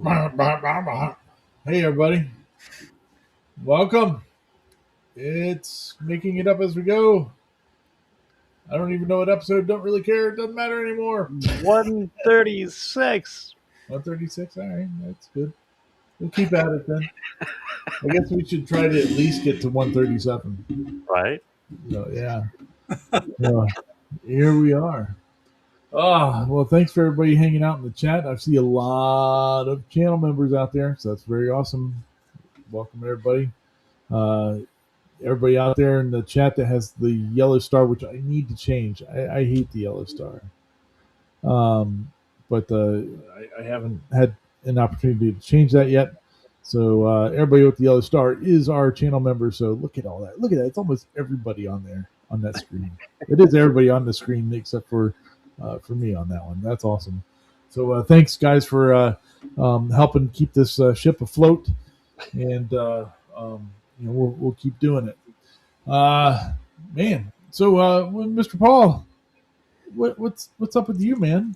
Hey, everybody. Welcome. It's making it up as we go. I don't even know what episode. Don't really care. It doesn't matter anymore. 136. 136. All right. That's good. We'll keep at it then. I guess we should try to at least get to 137. Right? So, yeah. Here we are. Well, thanks for everybody hanging out in the chat. I see a lot of channel members out there, so that's very awesome. Welcome, everybody. Everybody out there in the chat that has the yellow star, which I need to change. I hate the yellow star. But I haven't had an opportunity to change that yet. So everybody with the yellow star is our channel member. So look at all that. Look at that. It's almost everybody on there on that screen. It is everybody on the screen except for me on that one. That's awesome. So thanks, guys, for helping keep this ship afloat. And we'll keep doing it. Man. So, Mr. Paul, what's up with you, man?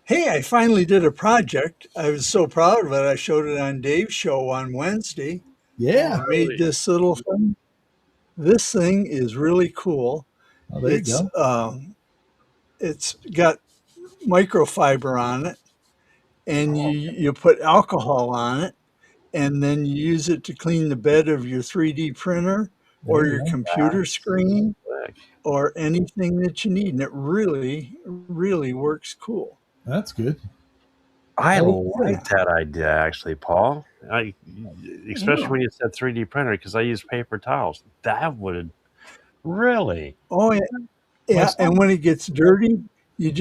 Hey, I finally did a project. I was so proud of it. I showed it on Dave's show on Wednesday. Yeah. I made this little thing. This thing is really cool. Oh, there you go. It's got microfiber on it, and you put alcohol on it, and then you use it to clean the bed of your 3D printer or your computer screen or anything that you need. And it really, really works cool. That's good. I like that idea, actually, Paul. Especially when you said 3D printer, because I use paper towels. That would really. Oh, yeah. Yeah, and when it gets dirty, you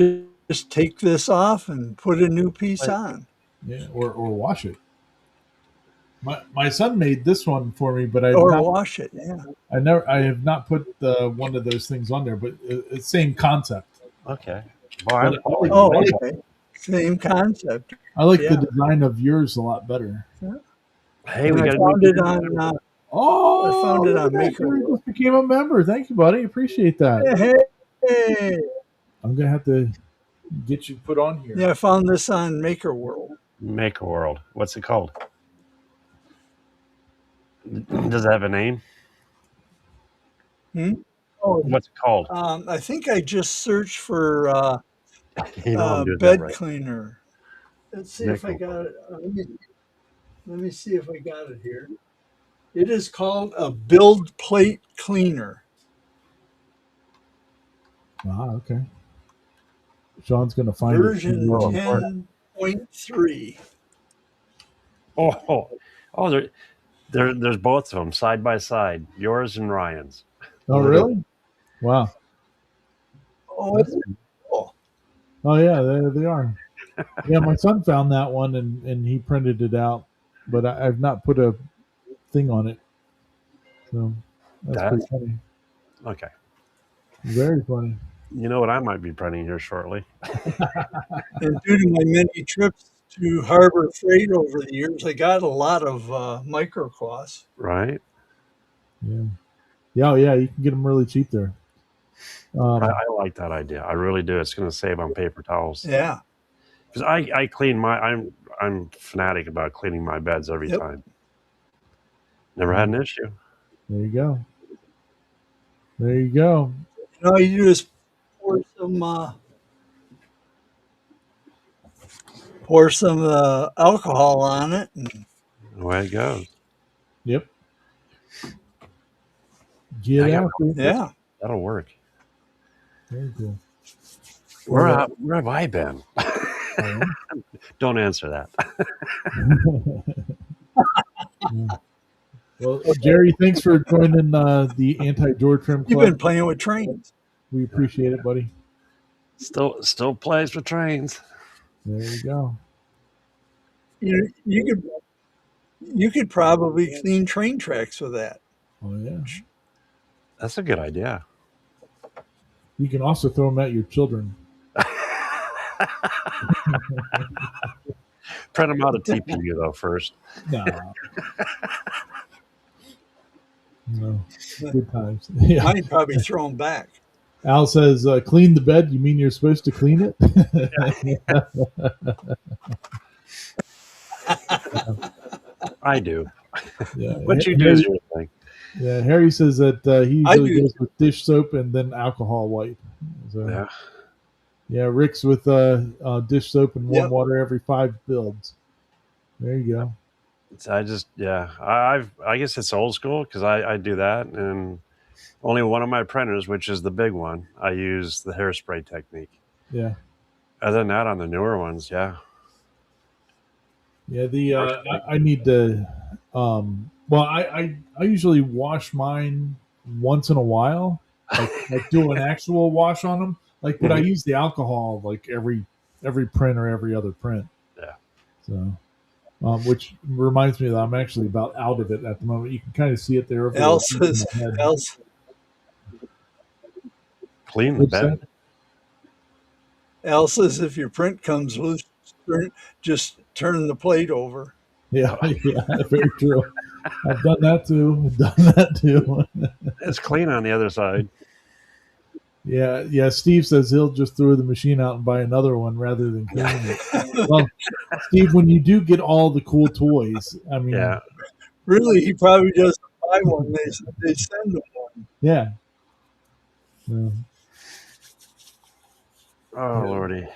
just take this off and put a new piece on. Yeah, or wash it. My son made this one for me, but wash it. Yeah, I have not put one of those things on there, but it's same concept. Okay. Okay. Same concept. I like the design of yours a lot better. Yeah. Hey, and we I found it on. I found it on Maker. You just became a member. Thank you, buddy. Appreciate that. Hey. I'm gonna have to get you put on here. Yeah, I found this on Maker World. Maker World. What's it called? Does it have a name? Oh, what's it called? I think I just searched for bed cleaner. Let's see if I got it. Let me see if I got it here. It is called a build plate cleaner. Okay. Sean's going to find version 10.3. There's both of them side by side, yours and Ryan's. Oh, really? Wow. Oh, cool. Oh yeah, they are. Yeah, my son found that one and he printed it out, but I've not put a thing on it. So that's pretty funny. Okay. Very funny. You know what I might be printing here shortly. And due to my many trips to Harbor Freight over the years, I got a lot of microcloths. Right. Yeah. Yeah, you can get them really cheap there. I like that idea. I really do. It's going to save on paper towels. Yeah. Because I clean I'm fanatic about cleaning my beds every time. Never had an issue. There you go. There you go. All you do is pour some alcohol on it. And away it goes. Yep. Yeah. That'll work. Very cool. Where have I been? Don't answer that. Well, Jerry, thanks for joining the anti-door trim club. You've been playing with trains. We appreciate it, buddy. Still plays with trains. There you go. You could probably clean train tracks with that. Oh yeah, that's a good idea. You can also throw them at your children. Print them out of TPU though first. No, good times. Yeah. I'd probably throw them back. Al says, "Clean the bed." You mean you're supposed to clean it? I do. Yeah, What you do is your thing. Yeah, Harry says that he I usually do. goes with dish soap and then alcohol wipe. So, Yeah. yeah, Rick's with dish soap and warm Yep. water every 5 builds. There you go. I just I guess it's old school because I do that, and only one of my printers, which is the big one, I use the hairspray technique. Yeah, Other than that, on the newer ones, yeah. yeah. I need to. Well, I usually wash mine once in a while, like do an actual wash on them. Like, but I Mhm. use the alcohol like every print or every other print. Yeah. So. Which reminds me that I'm actually about out of it at the moment. You can kind of see it there over Al the top of says, my head. Al, Clean the What's that? bed. Al says if your print comes loose, just turn the plate over. Yeah, yeah, very true. I've done that too. Done that too. It's clean on the other side. Yeah, yeah. Steve says he'll just throw the machine out and buy another one rather than cleaning it. Well, Steve, when you do get all the cool toys, I mean, Yeah. Really, he probably doesn't buy one. They send him one. yeah. Yeah. Oh lordy.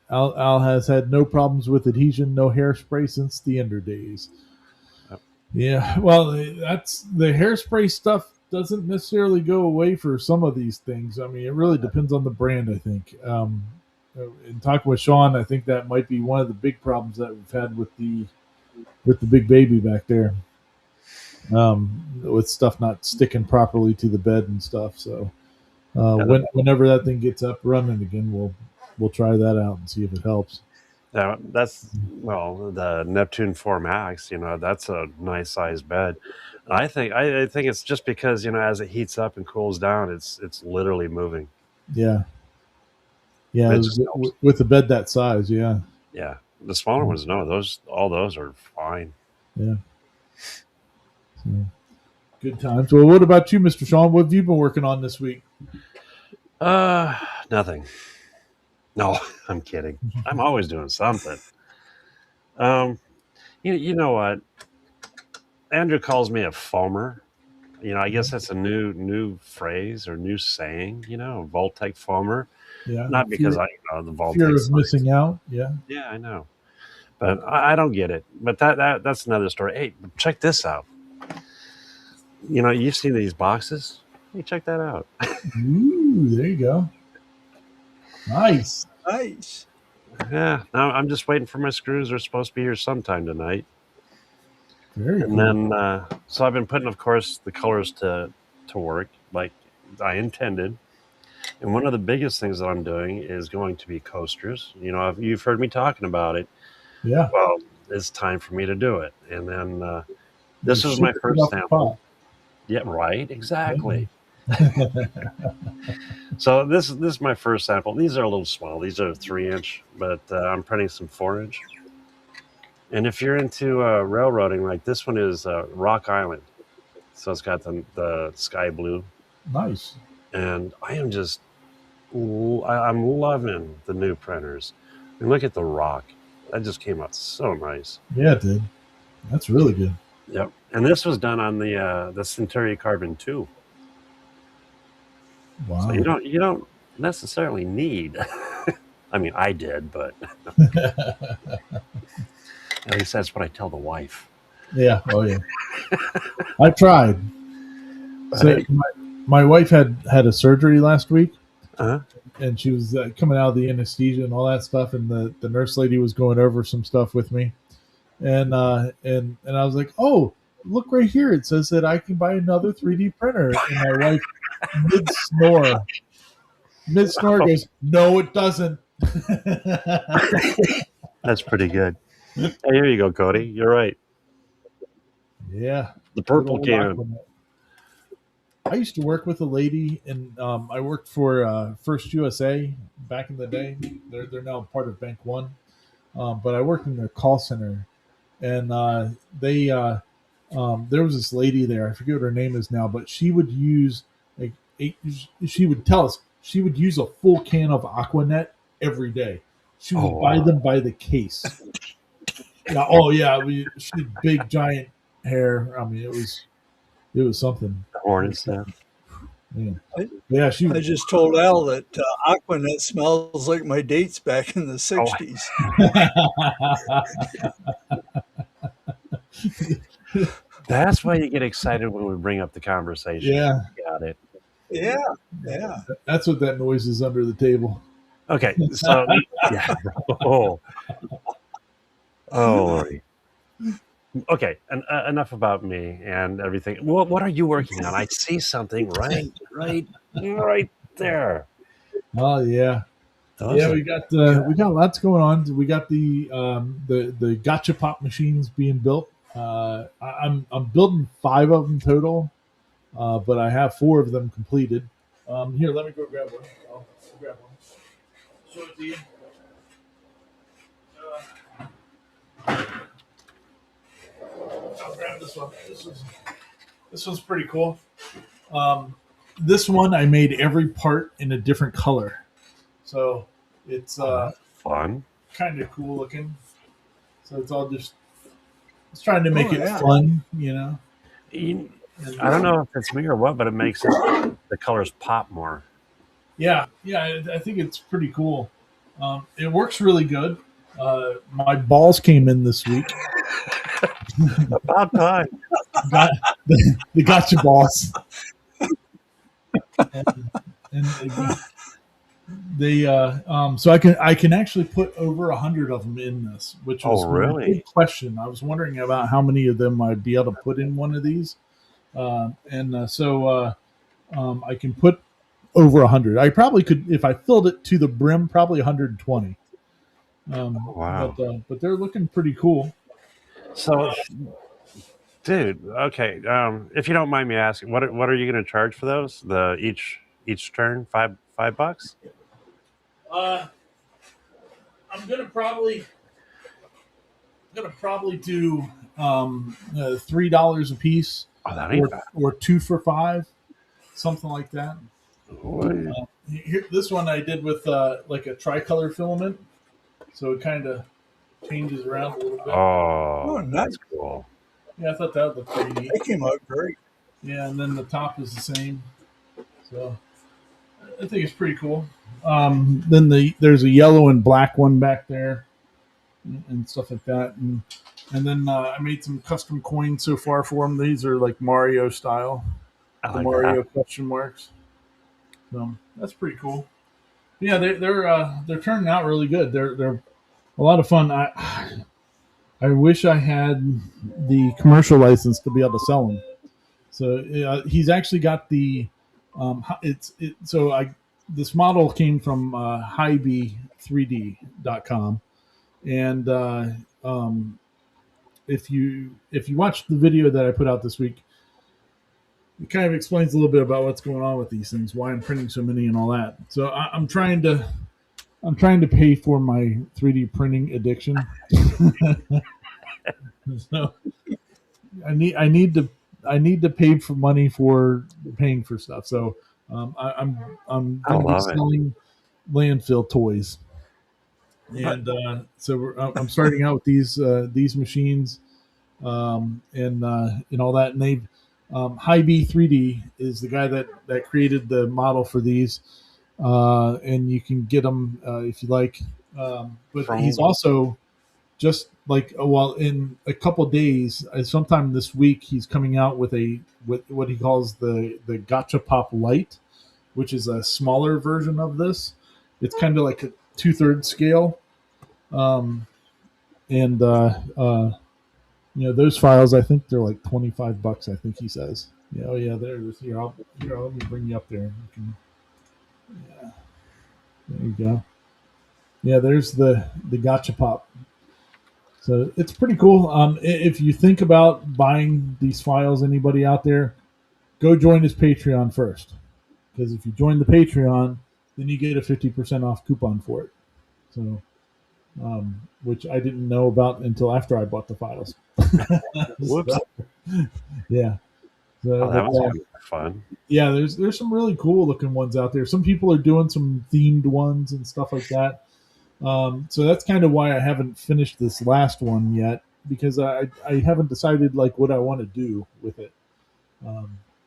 Al has had no problems with adhesion, no hairspray since the Ender days. Yep. Yeah, well, that's the hairspray stuff doesn't necessarily go away for some of these things. I mean, it really depends on the brand, I think. In talking with Sean, I think that might be one of the big problems that we've had with the big baby back there, with stuff not sticking properly to the bed and stuff. So whenever that thing gets up running again, we'll try that out and see if it helps. Yeah, that's well, the Neptune 4 Max, that's a nice sized bed. I think it's just because, as it heats up and cools down, it's literally moving. Yeah, yeah, It just helps. with a bed that size, yeah, Yeah. The smaller ones, no, all those are fine. yeah. So, good times. Well, what about you, Mr. Sean? What have you been working on this week? Nothing. No, I'm kidding. I'm always doing something. Um, you know what? Andrew calls me a foamer. I guess that's a new phrase or new saying. Voltec foamer. Yeah, Not because the fear Voltec of missing out. Yeah, Yeah, I know, but I don't get it. But that's another story. Hey, check this out. You've seen these boxes. Hey, check that out. ooh, there you go. Nice. Nice. Yeah, now I'm just waiting for my screws. They're supposed to be here sometime tonight. Very And cool. then, so I've been putting, of course, the colors to work like I intended. And one of the biggest things that I'm doing is going to be coasters. You've heard me talking about it. Yeah. Well, it's time for me to do it. And then this You was my shoot it first off the sample. Yeah, right. Exactly. Yeah. So this is my first sample. These are a little small. These are 3-inch, but I'm printing some 4-inch. And if you're into railroading, like this one is Rock Island, so it's got the sky blue, Nice. and I'm loving the new printers. I mean, look at the rock. That just came out so nice. Yeah, it did. That's really good. Yep. And this was done on the Centuria Carbon 2. Wow. So you don't necessarily need. I mean, I did, but at least that's what I tell the wife. Yeah. Oh yeah. I tried. So my wife had a surgery last week, and she was coming out of the anesthesia and all that stuff, and the nurse lady was going over some stuff with me, and I was like, oh, look right here, it says that I can buy another 3D printer, and my wife mid snore goes, no, it doesn't. That's pretty good. Hey, here you go, Cody. You're right. Yeah, the purple can. I used to work with a lady, and I worked for First USA back in the day. They're now part of Bank One, but I worked in their call center, and there was this lady there. I forget what her name is now, but she would use she would tell us she would use a full can of Aquanet every day. She would buy them by the case. Yeah. Oh yeah. She had big giant hair. I mean, it was something. The hornet's nest. Man. I, Yeah. She. I just told Al that Aquanet smells like my dates back in the Oh, 60s. that's why you get excited when we bring up the conversation. Yeah. Got it. Yeah, yeah. That's what that noise is under the table. Okay, so yeah. Oh, Lordy. Okay, enough about me and everything. What are you working on? I see something right there. Oh yeah. Those Yeah, are we got lots going on. We got the gotcha pop machines being built. I'm building 5 of them total, but I have 4 of them completed. Here, let me go grab one. I'll grab one. Show it to you. I'll grab this one. This one's pretty cool. This one I made every part in a different color, so it's fun. kind of cool looking. So it's all just trying to make it yeah. fun, you know. I don't know if it's me or what, but it makes the colors pop more. Yeah, I think it's pretty cool. It works really good. My balls came in this week. About time. Got the gotcha balls, and they so I can actually put over 100 of them in this, which was really? a good question. I was wondering about how many of them I'd be able to put in one of these, so I can put over 100. I probably could, if I filled it to the brim, probably 120. Wow. But they're looking pretty cool. So, dude, okay. If you don't mind me asking, what are you going to charge for those? The each turn, $5? I'm gonna probably do $3 a piece, Oh, that ain't bad. or 2 for $5, something like that. Here, this one I did with like a tricolor filament, so it kind of changes around a little bit. Oh, nice. That's cool. Yeah, I thought that would look pretty neat. That came out great. Yeah, and then the top is the same, so I think it's pretty cool. Then there's a yellow and black one back there, and stuff like that, and then I made some custom coins so far for them. These are like Mario style, I the like Mario that. question marks. So that's pretty cool. But yeah, they're turning out really good. They're a lot of fun. I wish I had the commercial license to be able to sell them. So he's actually got the this model came from highb3d.com, and if you watch the video that I put out this week, it kind of explains a little bit about what's going on with these things, why I'm printing so many, and all that. So I'm trying to pay for my 3D printing addiction. So I need to pay for money for paying for stuff. So I'm going to be selling landfill toys, and so I'm starting out with these machines, and all that. And they High B 3D is the guy that created the model for these, and you can get them if you like. But he's also just like in a couple days, sometime this week, he's coming out with what he calls the Gotcha Pop Lite, which is a smaller version of this. It's kind of like a 2/3 scale, and those files, I think they're like $25. I think he says. Yeah, oh yeah, there it is. Here, let me bring you up there. Yeah, there you go. Yeah, there's the Gotcha Pop. So it's pretty cool. If you think about buying these files, anybody out there, go join his Patreon first, because if you join the Patreon, then you get a 50% off coupon for it. So, which I didn't know about until after I bought the files. Whoops. Yeah. So, that was fun. Yeah, there's some really cool looking ones out there. Some people are doing some themed ones and stuff like that. So that's kind of why I haven't finished this last one yet, because I haven't decided like what I want to do with it.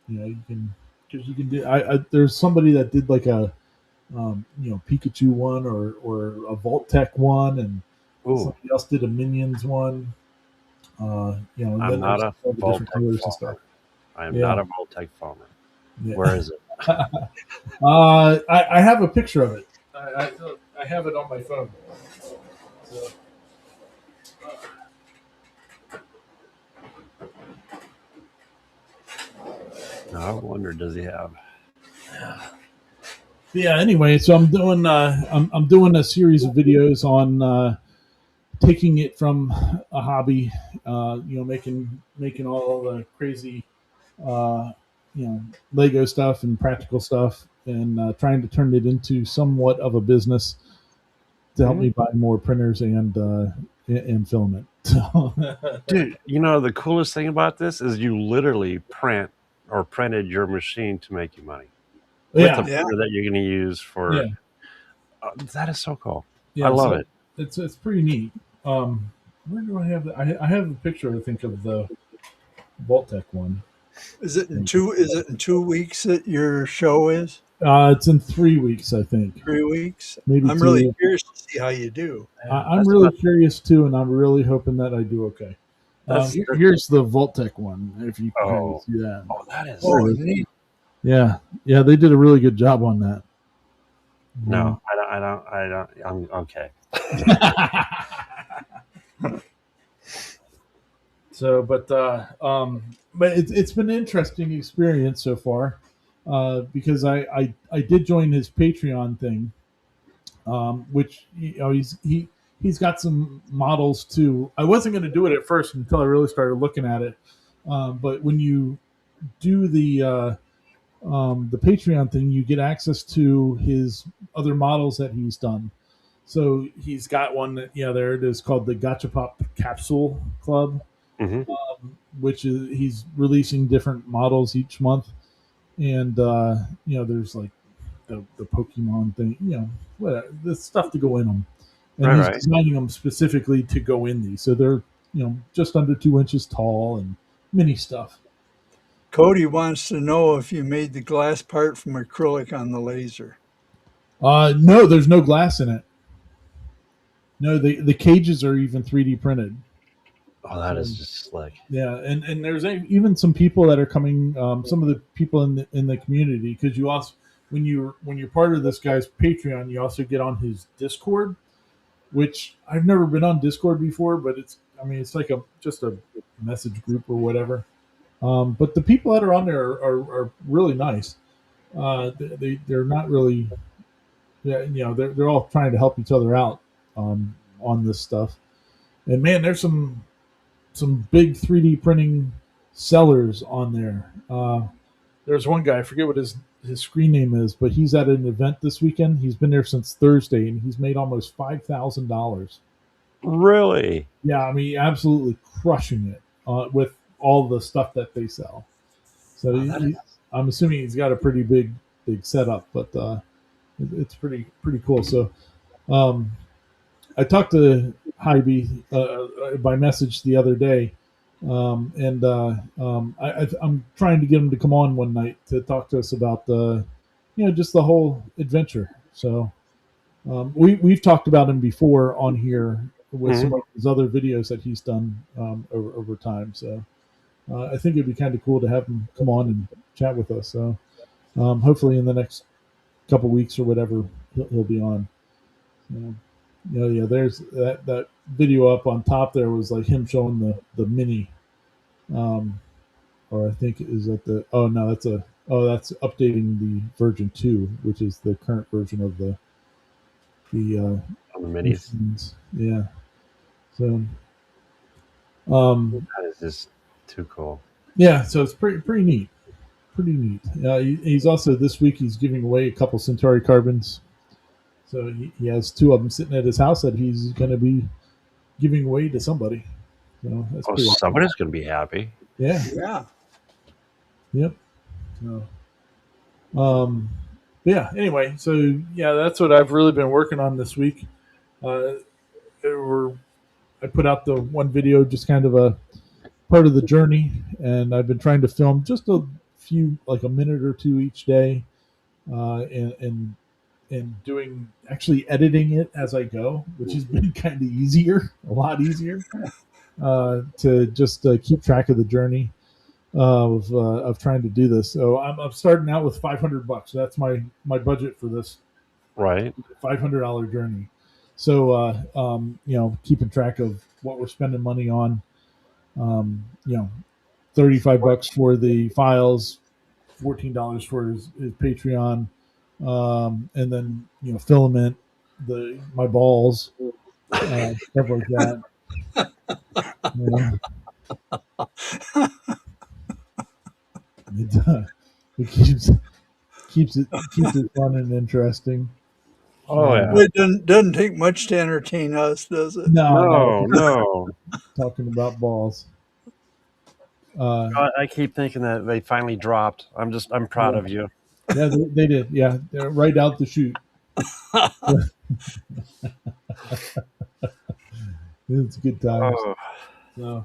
You can, because you can do. There's somebody that did like a Pikachu one or a Vault-Tec one, and Ooh, somebody else did a Minions one. And I'm then not there's a all the different Voltec colors and stuff. farmer. I am Yeah, not a Voltec farmer. yeah. Where is it? I have a picture of it. I have it on my phone. So, No, I wonder, does he have? yeah. Anyway, so I'm doing a series of videos on taking it from a hobby, making all the crazy, uh, Lego stuff and practical stuff, and trying to turn it into somewhat of a business to help Mhm. me buy more printers and filament. So, Dude, the coolest thing about this is you literally printed your machine to make you money with the yeah, Yeah. printer that you're going to use yeah, for. That is so cool. I yeah. love So it. it's pretty neat. Where do I have that? I have a picture, I think, of the Vault-Tec one. Is it in 2 weeks that your show is? It's in 3 weeks, I think, 3 weeks? maybe I'm really two. curious to see how you do. Yeah, I'm really curious too, and I'm really hoping that I do okay. that's Here's the Vault-Tec one, if you can kind of oh see that. that is There Oh, it is. neat. Yeah, yeah, they did a really good job on that. no. I don't. I'm okay. So, but it's been an interesting experience so far, because I did join his Patreon thing, which he's got some models too. I wasn't going to do it at first until I really started looking at it, but when you do the Patreon thing, you get access to his other models that he's done. So he's got one that, there it is, called the Gachapop Capsule Club, Hmm. which is he's releasing different models each month, and there's like the Pokemon thing, whatever, the stuff to go in them, and Right, he's right. designing them specifically to go in these. So they're just under 2 inches tall and mini stuff. Cody wants to know if you made the glass part from acrylic on the laser. No, there's no glass in it. No, the cages are even 3D printed. Oh, that So is just slick. yeah, and there's even some people that are coming. Some of the people in the community, because you also, when you're part of this guy's Patreon, you also get on his Discord, which I've never been on Discord before, but it's like just a message group or whatever. But the people that are on there are really nice. They're not really, yeah, they're all trying to help each other out, on this stuff. And man, there's some big 3D printing sellers on there. There's one guy, I forget what his screen name is, but he's at an event this weekend. He's been there since Thursday, and he's made almost $5,000. Really? Yeah, I mean, absolutely crushing it, with all the stuff that they sell. So Oh, that is. I'm assuming he's got a pretty big setup, but it's pretty cool. So, um, I talked to Hybe by message the other day, and I'm trying to get him to come on one night to talk to us about just the whole adventure. So, we've talked about him before on here with Mhm. some of his other videos that he's done, over time. So, I think it'd be kind of cool to have him come on and chat with us. So, hopefully in the next couple weeks or whatever, he'll be on. So, yeah. There's that video up on top. There was like him showing the mini, um, or I think is that the oh no that's updating the version 2, which is the current version of the On the minis. machines. Yeah. So, um, That is just too cool. yeah. So it's pretty neat. Pretty neat. He's also, this week he's giving away a couple Centauri carbons. So he has two of them sitting at his house that he's going to be giving away to somebody. So that's Oh, pretty awesome. somebody's going to be happy. Yeah. Yeah. Yep. So, yeah. Anyway, so yeah, that's what I've really been working on this week. uh, I put out the one video, just kind of a part of the journey, and I've been trying to film just a few, like a minute or two each day, and doing actually editing it as I go, which has been kind of easier, a lot easier, to just keep track of the journey of trying to do this. So I'm starting out with $500. That's my budget for this Right. $500 journey. So keeping track of what we're spending money on. 35 bucks for the files, $14 for his Patreon, and then filament, my balls, stuff like that. It keeps it fun and interesting. Oh yeah. It doesn't take much to entertain us, does it? No. Talking about balls. I keep thinking that they finally dropped. I'm proud of you. Yeah, they did. Yeah, they're right out the chute. It's a good times. So,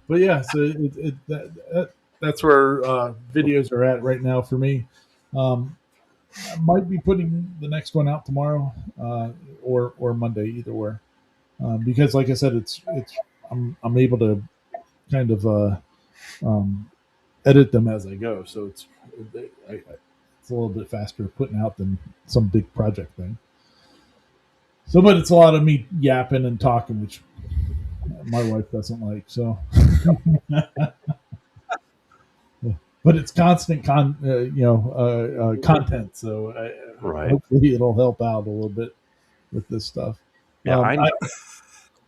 but yeah, so that's where videos are at right now for me. I might be putting the next one out tomorrow or Monday, either way, because like I said, I'm able to kind of edit them as I go, so it's a little bit faster putting out than some big project thing. So, but it's a lot of me yapping and talking, which my wife doesn't like. So, but it's constant content. So, Right. hopefully, it'll help out a little bit with this stuff. Yeah,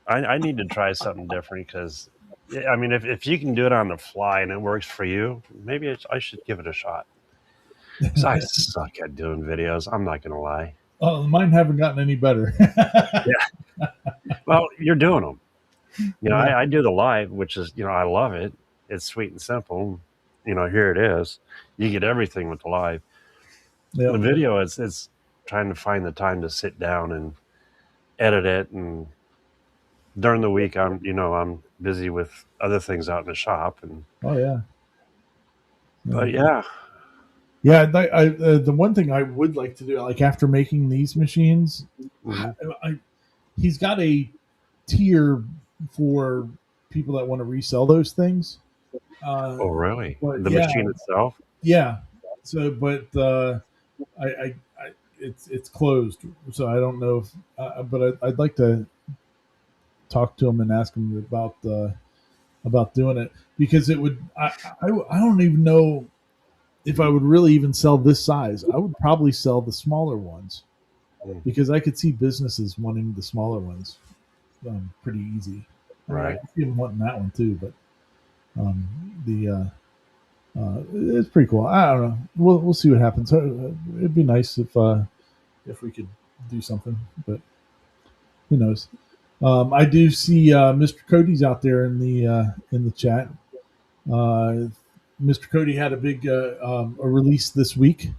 I need to try something different because, I mean, if you can do it on the fly and it works for you, maybe I should give it a shot. Because I suck at doing videos. I'm not going to lie. Oh, mine haven't gotten any better. Yeah. Well, you're doing them. Yeah. I do the live, which is, I love it. It's sweet and simple. Here it is. You get everything with the live. Yep. The video, it's trying to find the time to sit down and edit it, and during the week I'm busy with other things out in the shop. And oh yeah. But yeah. Yeah, the one thing I would like to do, like after making these machines, he's got a tier for people that want to resell those things. Oh, really? But, the machine itself? Yeah. So, but it's closed, so I don't know if. But I'd like to talk to him and ask him about doing it, because it would. I don't even know if I would really even sell this size. I would probably sell the smaller ones, because I could see businesses wanting the smaller ones pretty easy. Right. I could see them wanting that one too, but it's pretty cool. I don't know. We'll see what happens. It'd be nice if we could do something, but who knows? I do see Mr. Cody's out there in the chat. Mr. Cody had a big a release this week,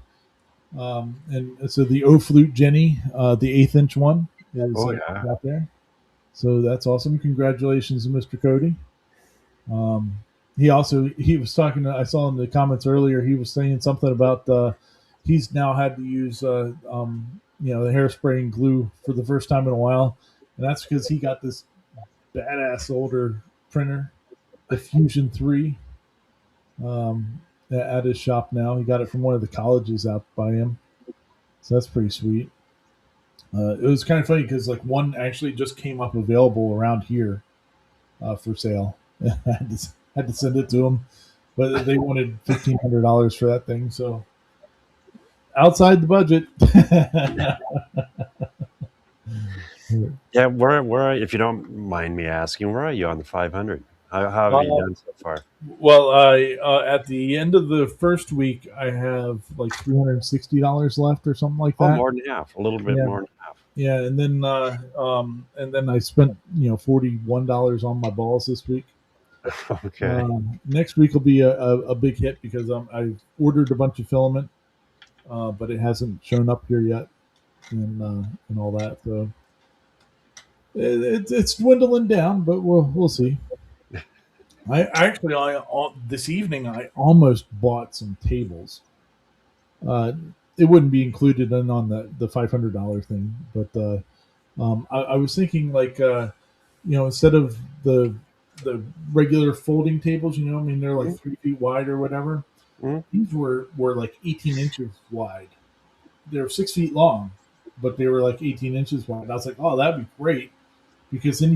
and so the O Flute Jenny, the 1/8-inch one, is out there. So that's awesome. Congratulations to Mr. Cody. He was talking. I saw in the comments earlier. He was saying something about he's now had to use the hairspray and glue for the first time in a while, and that's because he got this badass older printer, the Fusion 3. At his shop now. He got it from one of the colleges out by him, so that's pretty sweet. It was kind of funny because one actually just came up available around here for sale. I had to send it to them, but they wanted $1,500 for that thing, so outside the budget. Yeah, where if you don't mind me asking, where are you on the 500? How have you done so far? Well, at the end of the first week, I have like $360 left or something like that. Oh, more than half, a little bit more than half. Yeah, and then I spent $41 on my balls this week. Okay. Next week will be a big hit because I ordered a bunch of filament, but it hasn't shown up here yet, and all that. So It's dwindling down, but we'll see. This evening I almost bought some tables. Uh, it wouldn't be included in on the $500 thing, but I was thinking like instead of the regular folding tables, I mean they're like Mm, 3 feet wide or whatever. mm, These were like 18 inches wide. They're 6 feet long, but they were like 18 inches wide. And I was like, oh, that'd be great because then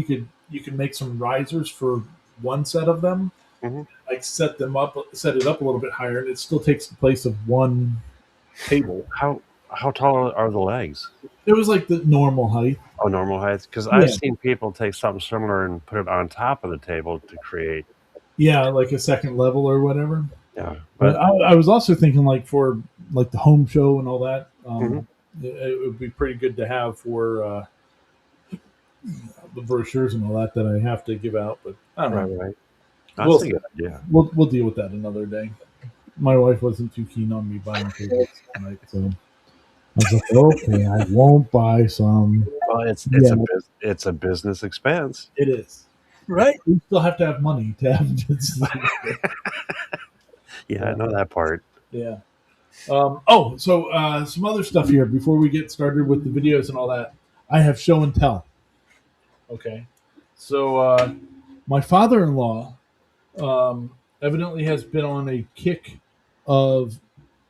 you could make some risers for one set of them, mhm. like set it up a little bit higher, and it still takes the place of one table. How tall are the legs? It was like the normal height. Oh, normal height. Because I've Yeah, seen people take something similar and put it on top of the table to create. yeah, like a second level or whatever. Yeah, But but I was also thinking like for like the home show and all that, mhm. it would be pretty good to have for the brochures and all that I have to give out. But I don't Right, know. right. We'll That's a see. good idea. We'll deal with that another day. My wife wasn't too keen on me buying tables tonight, so I was like, okay, I won't buy some. Well, Yeah, it's a business expense. it is. Right? We still have to have money to have this. Yeah, I Yeah, know that part. yeah. So some other stuff here before we get started with the videos and all that. I have show and tell. Okay, so my father-in-law evidently has been on a kick of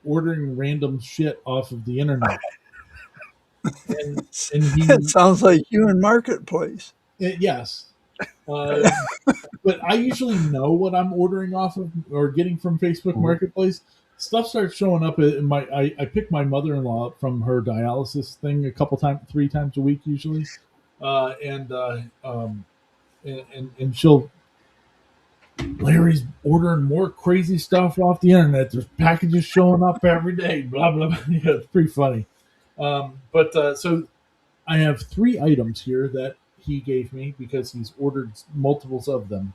ordering random shit off of the internet, and It he sounds like human marketplace. yes, uh, but I usually know what I'm ordering off of or getting from Facebook Mhm. Marketplace. Stuff starts showing up in my. I pick my mother-in-law up from her dialysis thing a couple times, 3 times a week usually, uh, and, uh, um, and she'll Larry's ordering more crazy stuff off the internet. There's packages showing up every day. Blah blah. Blah. Yeah, it's pretty funny. But so I have 3 items here that he gave me because he's ordered multiples of them,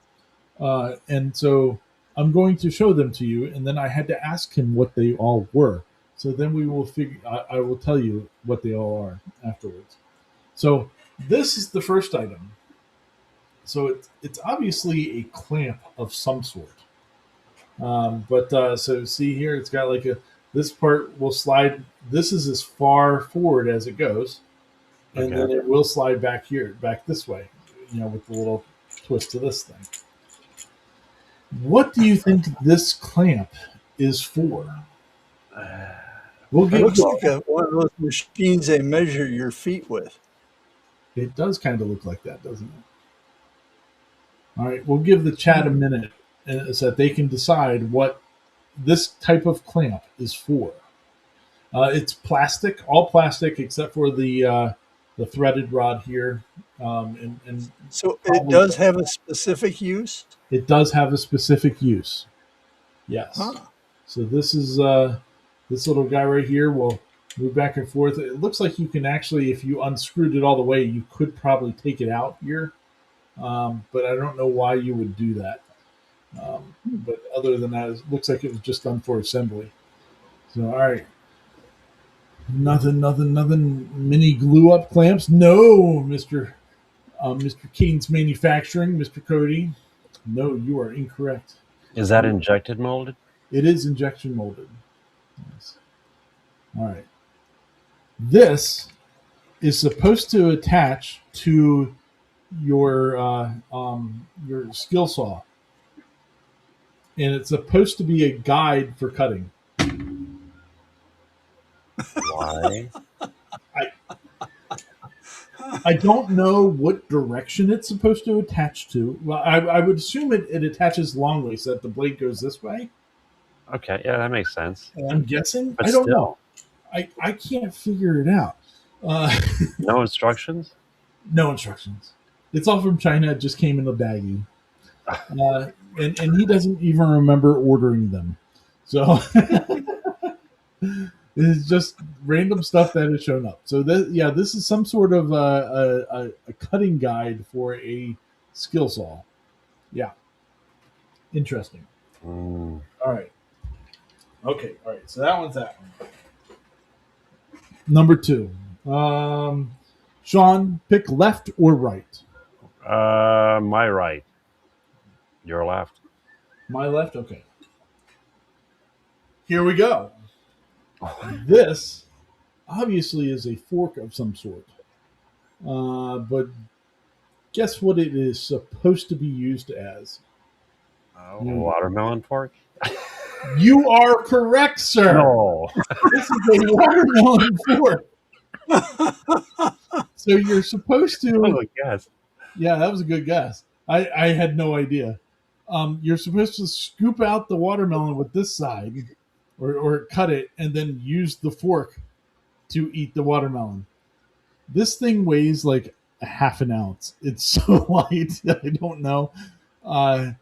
and so I'm going to show them to you. And then I had to ask him what they all were. So then we will figure. I will tell you what they all are afterwards. So this is the first item. So it's obviously a clamp of some sort. But so see here, it's got like a this part will slide. This is as far forward as it goes, and Okay. then it will slide back here, back this way. With the little twist to this thing. What do you think this clamp is for? We'll It give looks you. like one of those machines they measure your feet with. It does kind of look like that, doesn't it? All right, we'll give the chat a minute so that they can decide what this type of clamp is for. It's plastic, all plastic except for the threaded rod here, and So it probably does have a specific use? it does have a specific use. Yes. Huh. So this is this little guy right here will move back and forth. It looks like you can actually, if you unscrewed it all the way, you could probably take it out here, but I don't know why you would do that. But other than that, it looks like it was just done for assembly. So all right, nothing. Mini glue up clamps? No, Mr. King's Manufacturing, Mr. Cody. No, you are incorrect. Is that injected molded? It is injection molded. Yes. All right. This is supposed to attach to your skill saw, and it's supposed to be a guide for cutting. Why? I don't know what direction it's supposed to attach to. Well, I would assume it attaches long way so that the blade goes this way. Okay, yeah, that makes sense. I'm guessing. But I don't know. still, I can't figure it out. Uh, no instructions? no instructions. It's all from China. It just came in a baggie. And he doesn't even remember ordering them. So it's just random stuff that has shown up. So this is some sort of a cutting guide for a skill saw. Yeah, interesting. Mm. All right. Okay. All right. So that one's that one. Number 2. Sean, pick left or right. My right. Your left. My left. Okay. Here we go. This obviously is a fork of some sort. But guess what it is supposed to be used as? Watermelon fork? You are correct, sir. No. This is a watermelon fork. So you're supposed to. Oh, yes. Yeah, that was a good guess. I had no idea. You're supposed to scoop out the watermelon with this side, or cut it, and then use the fork to eat the watermelon. This thing weighs like a half an ounce. It's so light. I don't know. But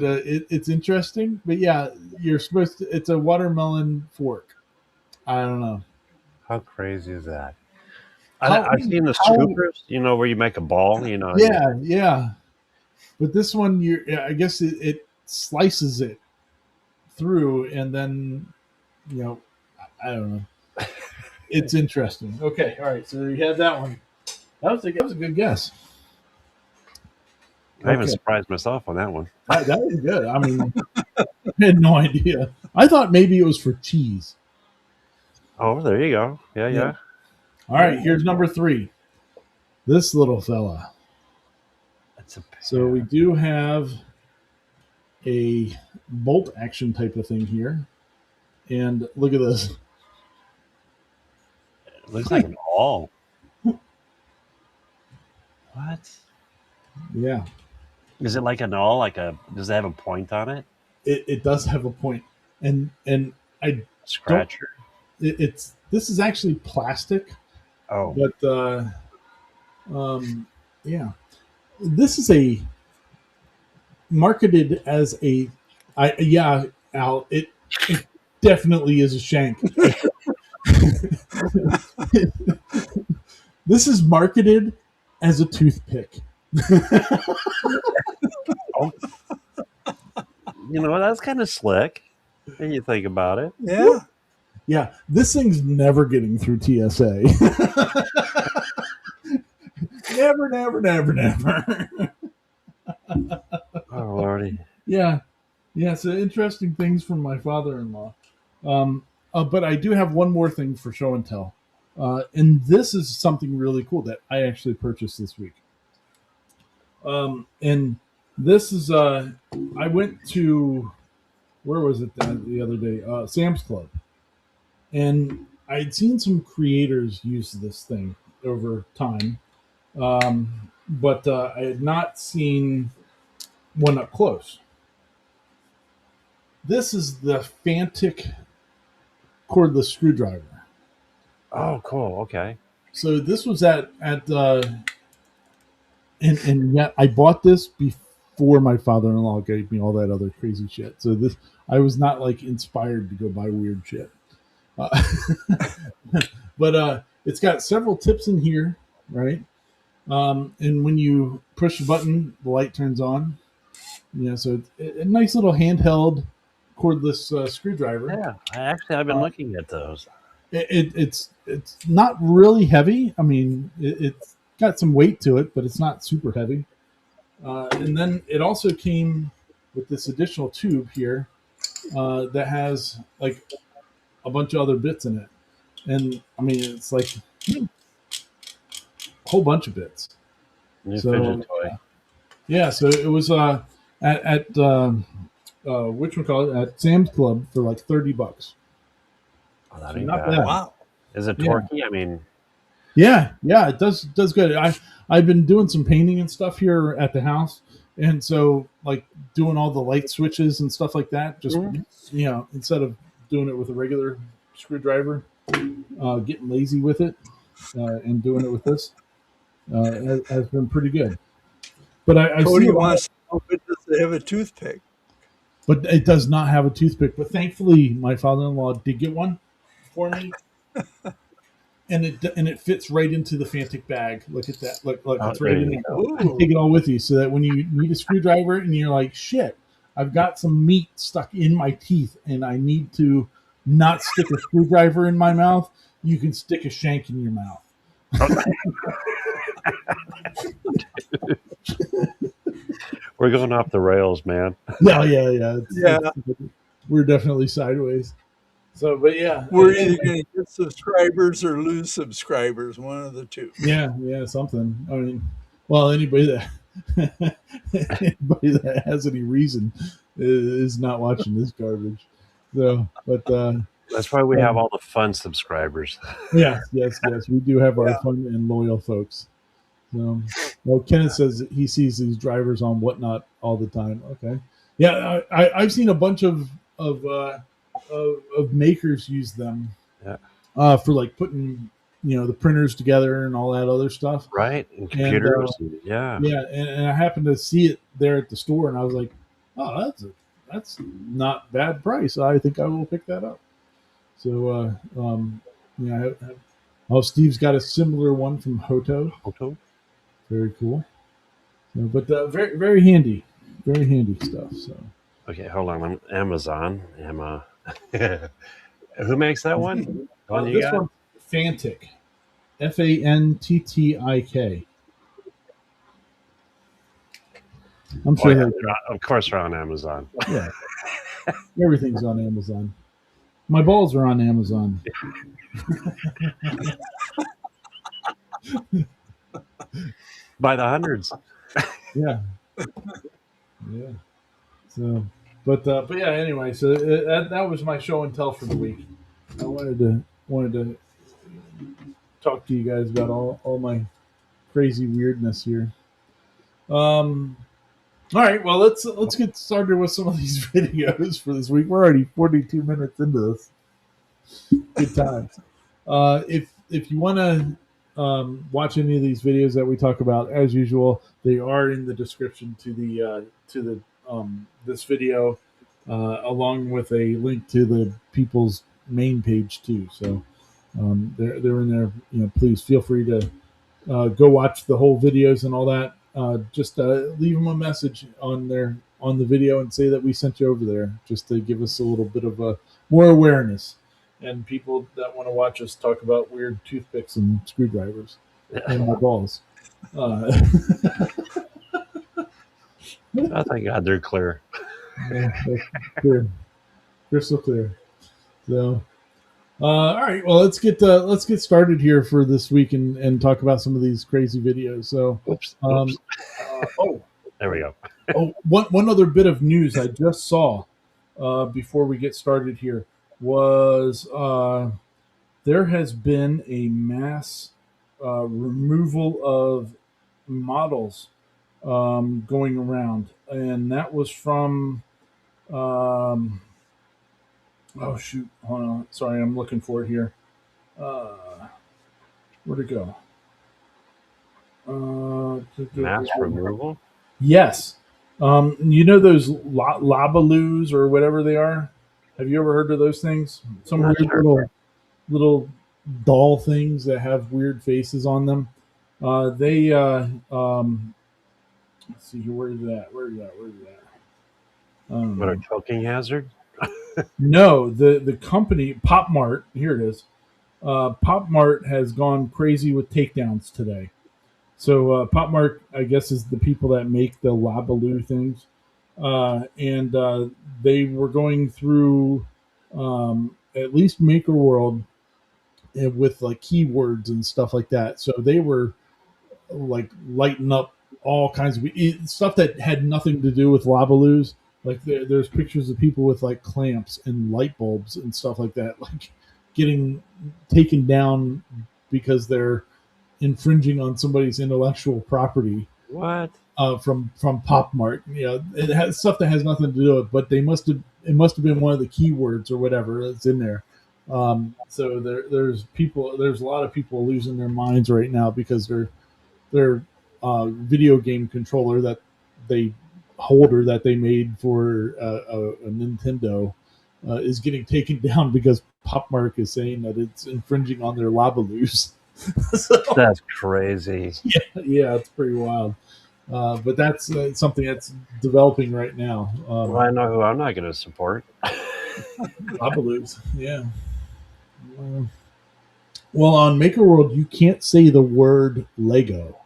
it's interesting. But yeah, you're supposed to. It's a watermelon fork. I don't know. How crazy is that? I've seen the scoopers, where you make a ball, Yeah, yeah. But this one, I guess it slices it through, and then, I don't know. It's interesting. Okay, all right. So you had that one. That was a good guess. I even surprised myself on that one. That was good. I mean, I had no idea. I thought maybe it was for cheese. Oh, there you go. Yeah. All right, here's number 3. This little fella. So we do have a bolt action type of thing here. And look at this. It looks like an awl. What? Yeah. Is it like an awl? Does it have a point on it? It does have a point. And I Scratcher. This is actually plastic. Oh. But yeah. This is marketed as Al, it definitely is a shank. This is marketed as a toothpick. Oh. That's kind of slick when you think about it. Yeah. Yeah, this thing's never getting through TSA. Never. Oh, Lordy. Yeah. So interesting things from my father-in-law. But I do have one more thing for show and tell. And this is something really cool that I actually purchased this week. And this is, I went to, where was it the other day? Sam's Club. And I'd seen some creators use this thing over time. But I had not seen one up close. This is the Fantic cordless screwdriver. Oh, cool. Okay. So this was and yet I bought this before my father-in-law gave me all that other crazy shit. So I was not like inspired to go buy weird shit. But it's got several tips in here, right? And when you push the button, the light turns on. So it's a nice little handheld cordless screwdriver. Yeah, I've been looking at those. It's not really heavy. I mean, it's got some weight to it, but it's not super heavy. And then it also came with this additional tube here that has like a bunch of other bits in it. And I mean, it's like a whole bunch of bits. Fidget toy. Yeah, so it was at at Sam's Club for like $30. Oh, that ain't not bad. bad. Wow. Is it torquey? I mean, yeah, it does good. I've been doing some painting and stuff here at the house, and so like doing all the light switches and stuff like that. Just instead of doing it with a regular screwdriver, getting lazy with it and doing it with this has been pretty good. But I Cody see wants to know if it does have a toothpick. But it does not have a toothpick. But thankfully, my father-in-law did get one for me, and it fits right into the Fantic bag. Look at that! Look, it's right in there. You take it all with you, so that when you need a screwdriver and you're like, "Shit, I've got some meat stuck in my teeth, and I need to not stick a screwdriver in my mouth," you can stick a shank in your mouth. We're going off the rails, man. Yeah. Yeah, We're definitely sideways. So, but yeah, we're either going to get subscribers or lose subscribers, one of the two. yeah, something. I mean, well, anybody that anybody that has any reason is not watching this garbage. So, but That's why we have all the fun subscribers. yes, we do have our Yeah. fun and loyal folks. Well, Kenneth says he sees these drivers on Whatnot all the time. Okay, yeah, I've seen a bunch of makers use them. Yeah. For like putting the printers together and all that other stuff. Right, and computers. Yeah, and I happened to see it there at the store, and I was like, oh, that's not bad price. I think I will pick that up. So Steve's got a similar one from Hoto. Very cool. So, but very very handy stuff. So okay, hold on. Amazon. Emma. Who makes that one? This one's Fantic. Fanttik. I'm sure. Of course, they're on Amazon. Yeah, everything's on Amazon. My balls are on Amazon. By the hundreds. Yeah. So, but yeah. Anyway, so that was my show and tell for the week. I wanted to talk to you guys about all my crazy weirdness here. All right, well let's get started with some of these videos for this week. We're already 42 minutes into this. Good times. If you want to watch any of these videos that we talk about, as usual, they are in the description to the this video, along with a link to the people's main page too. So they're in there. Please feel free to go watch the whole videos and all that. Just leave them a message on the video and say that we sent you over there, just to give us a little bit of more awareness, and people that want to watch us talk about weird toothpicks and screwdrivers and my balls. Oh, thank God they're clear. Clear. Crystal clear. So all right, well let's get started here for this week and talk about some of these crazy videos. So Oops. There we go. One other bit of news I just saw before we get started here was there has been a mass removal of models going around, and that was from oh shoot, hold on, sorry, I'm looking for it here. Where'd it go? Mass removal? Yes. You know those labaloos or whatever they are? Have you ever heard of those things? Some weird little doll things that have weird faces on them. They let's see here. Where is that? What, a choking hazard? No, the company Pop Mart. Here it is. Pop Mart has gone crazy with takedowns today. So Pop Mart, I guess, is the people that make the Labaloo things, and they were going through at least Maker World with like keywords and stuff like that. So they were like lighting up all kinds of stuff that had nothing to do with Labaloos. Like there's pictures of people with like clamps and light bulbs and stuff like that, like getting taken down because they're infringing on somebody's intellectual property. What? From Pop Mart. It has stuff that has nothing to do with it, but it must have been one of the keywords or whatever that's in there. So there's a lot of people losing their minds right now because their video game controller that they holder that they made for a Nintendo is getting taken down because Pop Mart is saying that it's infringing on their Labaloos. So, that's crazy. Yeah, it's pretty wild. But that's something that's developing right now. Well, I know who I'm not going to support. Labaloos, yeah. Well, on Maker World, you can't say the word Lego.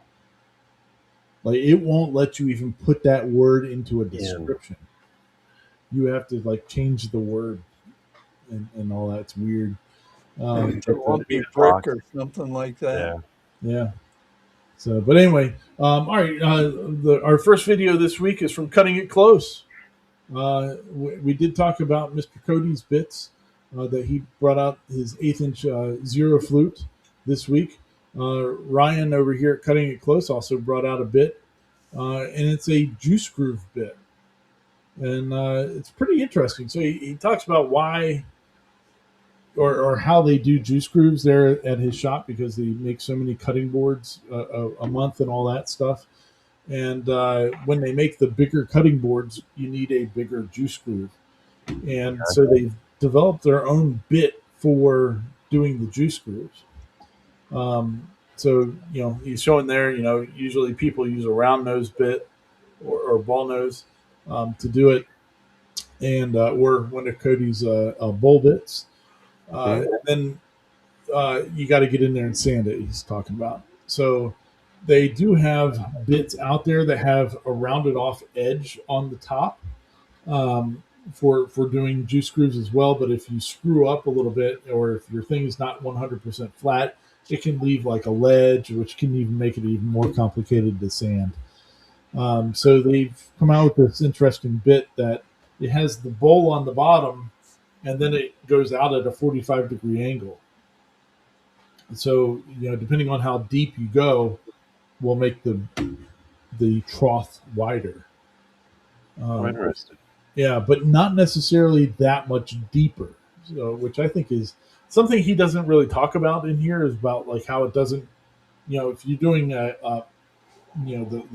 Like it won't let you even put that word into a description. You have to like change the word and all that. It's weird. It But won't be brick or something like that. yeah. So, but anyway, all right. Our first video this week is from Cutting It Close. We did talk about Mr. Cody's bits that he brought out his 1/8 inch zero flute this week. Ryan over here at Cutting It Close also brought out a bit, and it's a juice groove bit, and it's pretty interesting. So he talks about why or how they do juice grooves there at his shop because they make so many cutting boards a month and all that stuff. And when they make the bigger cutting boards, you need a bigger juice groove. And so they've developed their own bit for doing the juice grooves. So, he's showing there, usually people use a round nose bit or ball nose to do it. And or one of Cody's bowl bits. Then you got to get in there and sand it, he's talking about. So they do have bits out there that have a rounded off edge on the top for doing juice grooves as well. But if you screw up a little bit, or if your thing is not 100% flat, it can leave like a ledge, which can even make it even more complicated to sand. So they've come out with this interesting bit that it has the bowl on the bottom, and then it goes out at a 45-degree angle. So, depending on how deep you go, will make the trough wider. Interesting. Yeah, but not necessarily that much deeper. So, which I think is something he doesn't really talk about in here, is about like how it doesn't, if you're doing the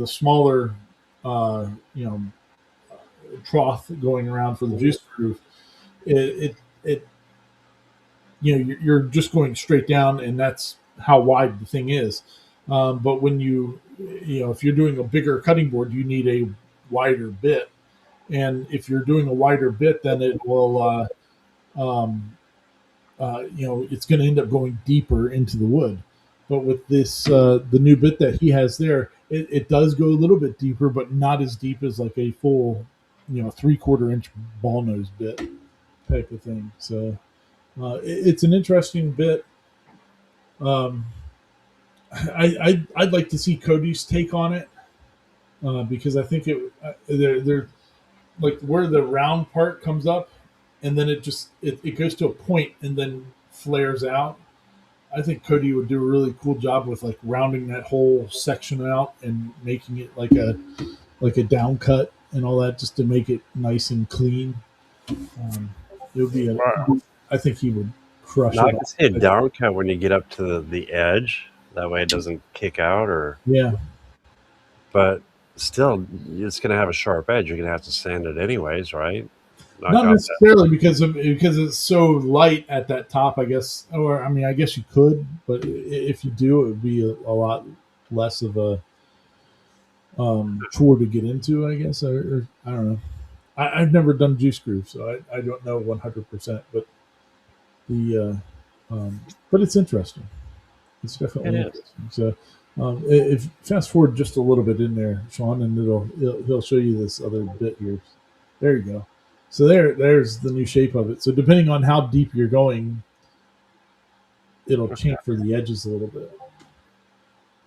smaller, trough going around for the juice groove, it you're just going straight down, and that's how wide the thing is. But when if you're doing a bigger cutting board, you need a wider bit, and if you're doing a wider bit, then it will, it's going to end up going deeper into the wood. But with this, the new bit that he has there, it does go a little bit deeper, but not as deep as like a full, 3/4 inch ball nose bit type of thing. So it's an interesting bit. I'd like to see Cody's take on it because I think they're like where the round part comes up, and then it goes to a point and then flares out. I think Cody would do a really cool job with like rounding that whole section out and making it like a down cut and all that, just to make it nice and clean. It would be I think he would crush now it. I can see a down cut when you get up to the edge. That way it doesn't kick out, but still, it's going to have a sharp edge. You're going to have to sand it anyways, right? Not necessarily because it's so light at that top, I guess. Or I guess you could, but if you do, it would be a lot less of a chore to get into, I guess. Or I don't know. I've never done juice groove, so I don't know 100%. But but it's interesting. It's definitely interesting. So if fast forward just a little bit in there, Sean, and he'll show you this other bit here. There you go. So there's the new shape of it. So depending on how deep you're going, it'll chamfer the edges a little bit.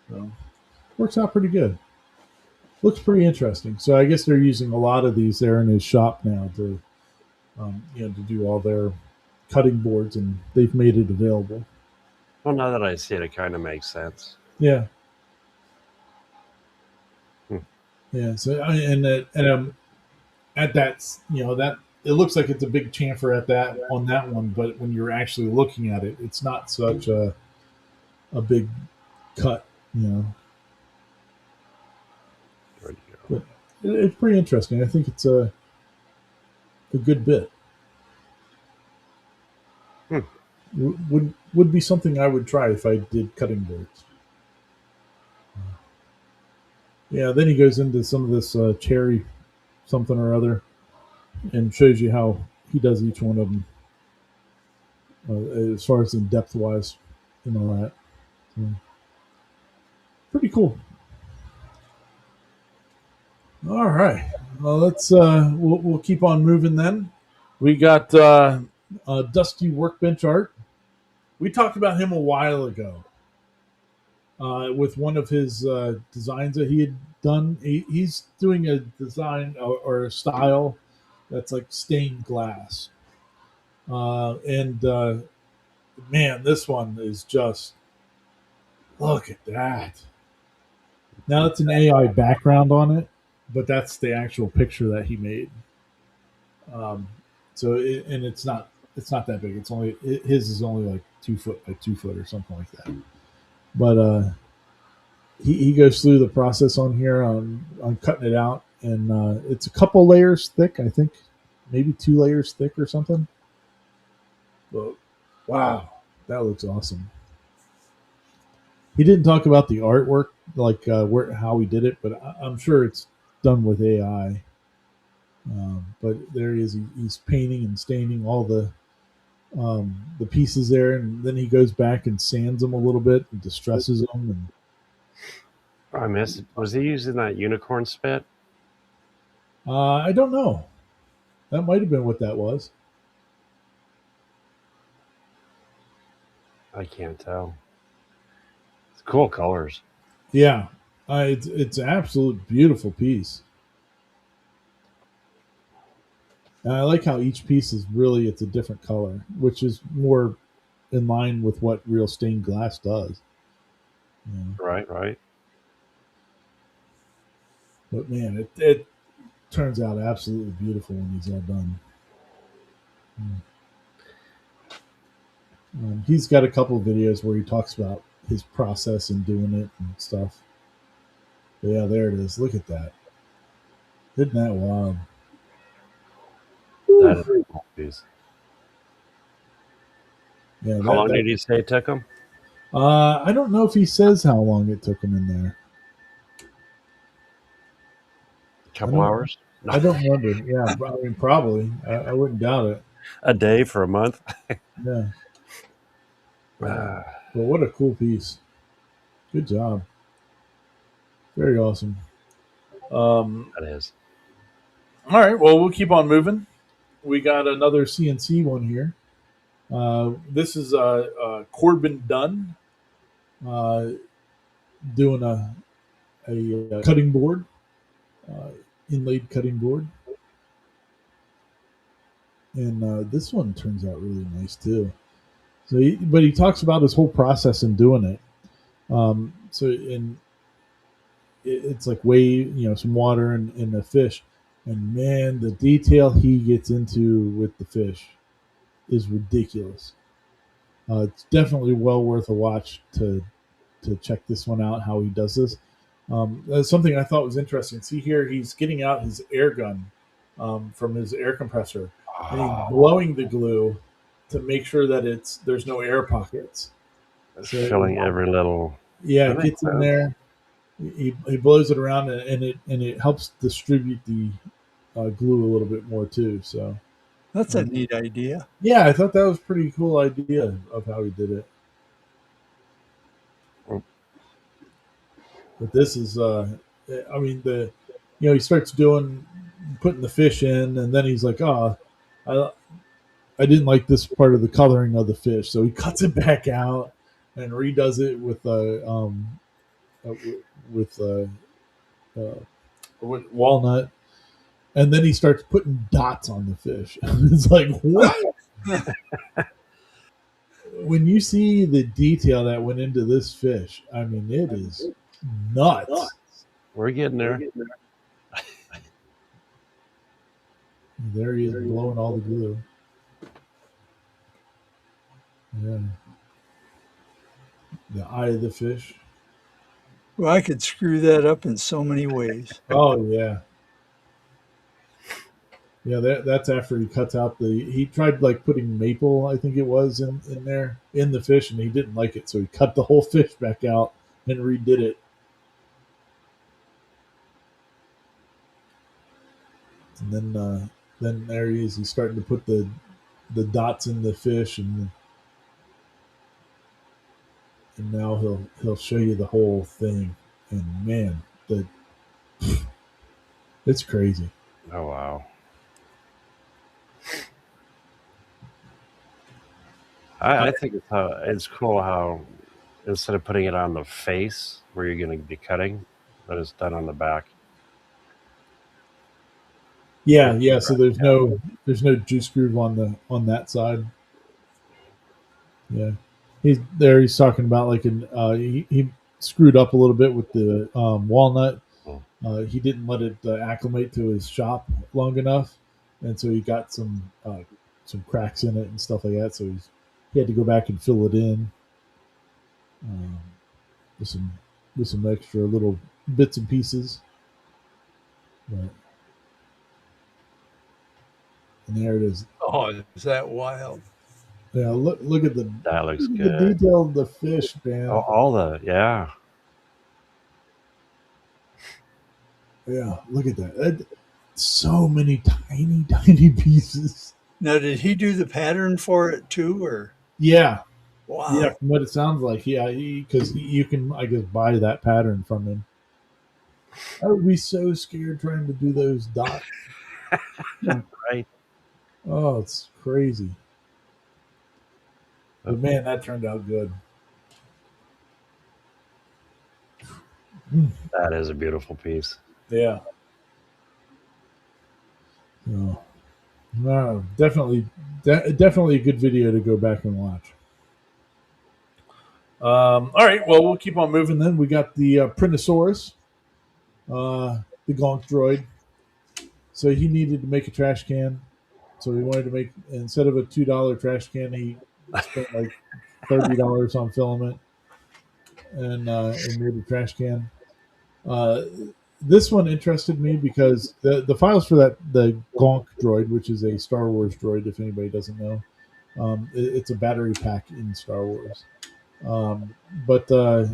So works out pretty good. Looks pretty interesting. So I guess they're using a lot of these there in his shop now to to do all their cutting boards, and they've made it available. Well, now that I see it, it kind of makes sense. Yeah. Yeah. So at that, that it looks like it's a big chamfer on that one, but when you're actually looking at it, it's not such a big cut, But it's pretty interesting. I think it's a good bit. Would be something I would try if I did cutting boards. Yeah. Then he goes into some of this cherry something or other, and shows you how he does each one of them as far as in depth wise. and all that. So, pretty cool. All right. Well, let's we'll keep on moving then. We got Dusty Workbench Art. We talked about him a while ago with one of his designs that he had done. He's doing a design or a style that's like stained glass, and man, this one is just look at that. Now it's an AI background on it, but that's the actual picture that he made. Um, and it's not that big. It's only his is only like 2 foot by 2 foot or something like that. But he goes through the process on here on cutting it out, and it's a couple layers thick. I think maybe 2 layers thick or something. But wow, that looks awesome. He didn't talk about the artwork, like how he did it, but I'm sure it's done with AI. But there he is. He's painting and staining all the pieces there, and then he goes back and sands them a little bit and distresses them. And I missed it. Was he using that unicorn spit? I don't know. That might have been what that was. I can't tell. It's cool colors. Yeah, it's an absolute beautiful piece. And I like how each piece is really it's a different color, which is more in line with what real stained glass does. Yeah. Right, right. But man, it turns out absolutely beautiful when he's all done. He's got a couple of videos where he talks about his process in doing it and stuff. But yeah, there it is. Look at that. Isn't that wild? That is a cool piece. Yeah. How long did you say it took him? I don't know if he says how long it took him in there. A couple hours? I don't remember. Yeah, I mean, probably. I wouldn't doubt it. A day for a month? Yeah. But what a cool piece. Good job. Very awesome. That is. All right. Well, we'll keep on moving. We got another CNC one here. This is Corbin Dunn uh, doing a cutting board, uh, inlaid cutting board. And this one turns out really nice too. But he talks about his whole process in doing it. It's like some water and the fish, and man, the detail he gets into with the fish is ridiculous. It's definitely well worth a watch to check this one out. How he does this. That's something I thought was interesting. See here, he's getting out his air gun from his air compressor, and he's blowing the glue to make sure that there's no air pockets. So, filling every little. Yeah, it gets in there. He blows it around and it helps distribute the glue a little bit more too. So that's a neat idea. Yeah, I thought that was a pretty cool idea of how he did it. But this is, I mean, he starts putting the fish in, and then he's like, oh, I didn't like this part of the coloring of the fish, so he cuts it back out and redoes it with walnut, and then he starts putting dots on the fish. It's like, what? When you see the detail that went into this fish, I mean, it is nuts. We're getting there. There he is blowing all the glue. Yeah. The eye of the fish. Well, I could screw that up in so many ways. Oh, yeah. Yeah, that's after he cuts out he tried like putting maple, I think it was, in there, in the fish, and he didn't like it. So he cut the whole fish back out and redid it. And then there he is. He's starting to put the dots in the fish, and and now he'll show you the whole thing, and man, it's crazy. Oh wow. I think it's cool how instead of putting it on the face where you're going to be cutting, that it's done on the back. Yeah. So there's no juice groove on that side. Yeah, he's talking about like he screwed up a little bit with the walnut. Oh, He didn't let it acclimate to his shop long enough, and so he got some cracks in it and stuff like that. So he had to go back and fill it in um, with some extra little bits and pieces. But, and there it is. Oh, is that wild? Yeah, look at the that looks look at the good. detail of the fish, Oh, man. all the yeah. Yeah, look at that. So many tiny pieces. Now, did he do the pattern for it too, or Yeah, yeah. wow? From what it sounds like, yeah, because you can, I guess, buy that pattern from him. I would be so scared trying to do those dots. Right. Oh, it's crazy. Oh, But man, that turned out good. Mm, that is a beautiful piece. yeah. No, no, definitely a good video to go back and watch. All right, well, we'll keep on moving then. We got the Printosaurus, the Gonk droid. So he needed to make a trash can. So he wanted to make, instead of a $2 trash can, he spent like $30 on filament and made a trash can. Uh, this one interested me because the files for the Gonk droid, which is a Star Wars droid, if anybody doesn't know, it's a battery pack in Star Wars. Um, but uh,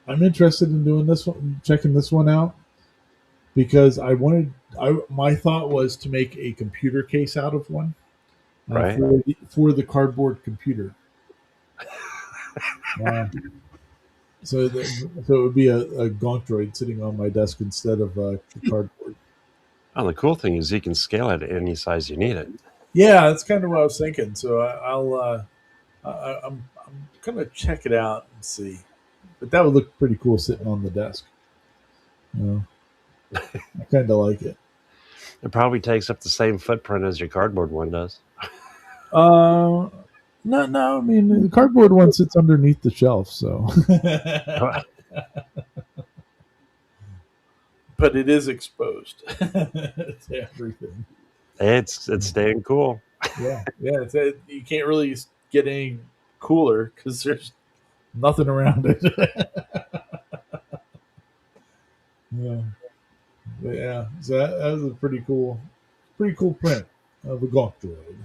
I'm interested in doing this one, checking this one out because my thought was to make a computer case out of one Right. for the cardboard computer. Uh, so it would be a Gonk droid sitting on my desk instead of the cardboard. Oh, the cool thing is you can scale it any size you need it. Yeah, that's kind of what I was thinking. So I'm gonna check it out and see. But that would look pretty cool sitting on the desk. You know, I kind of like it. It probably takes up the same footprint as your cardboard one does. Uh, no. I mean, the cardboard one sits underneath the shelf, so. But it is exposed to everything. It's staying cool. Yeah. You can't really get any cooler because there's nothing around it. Yeah, but yeah. So that was a pretty cool print of a Gonk droid.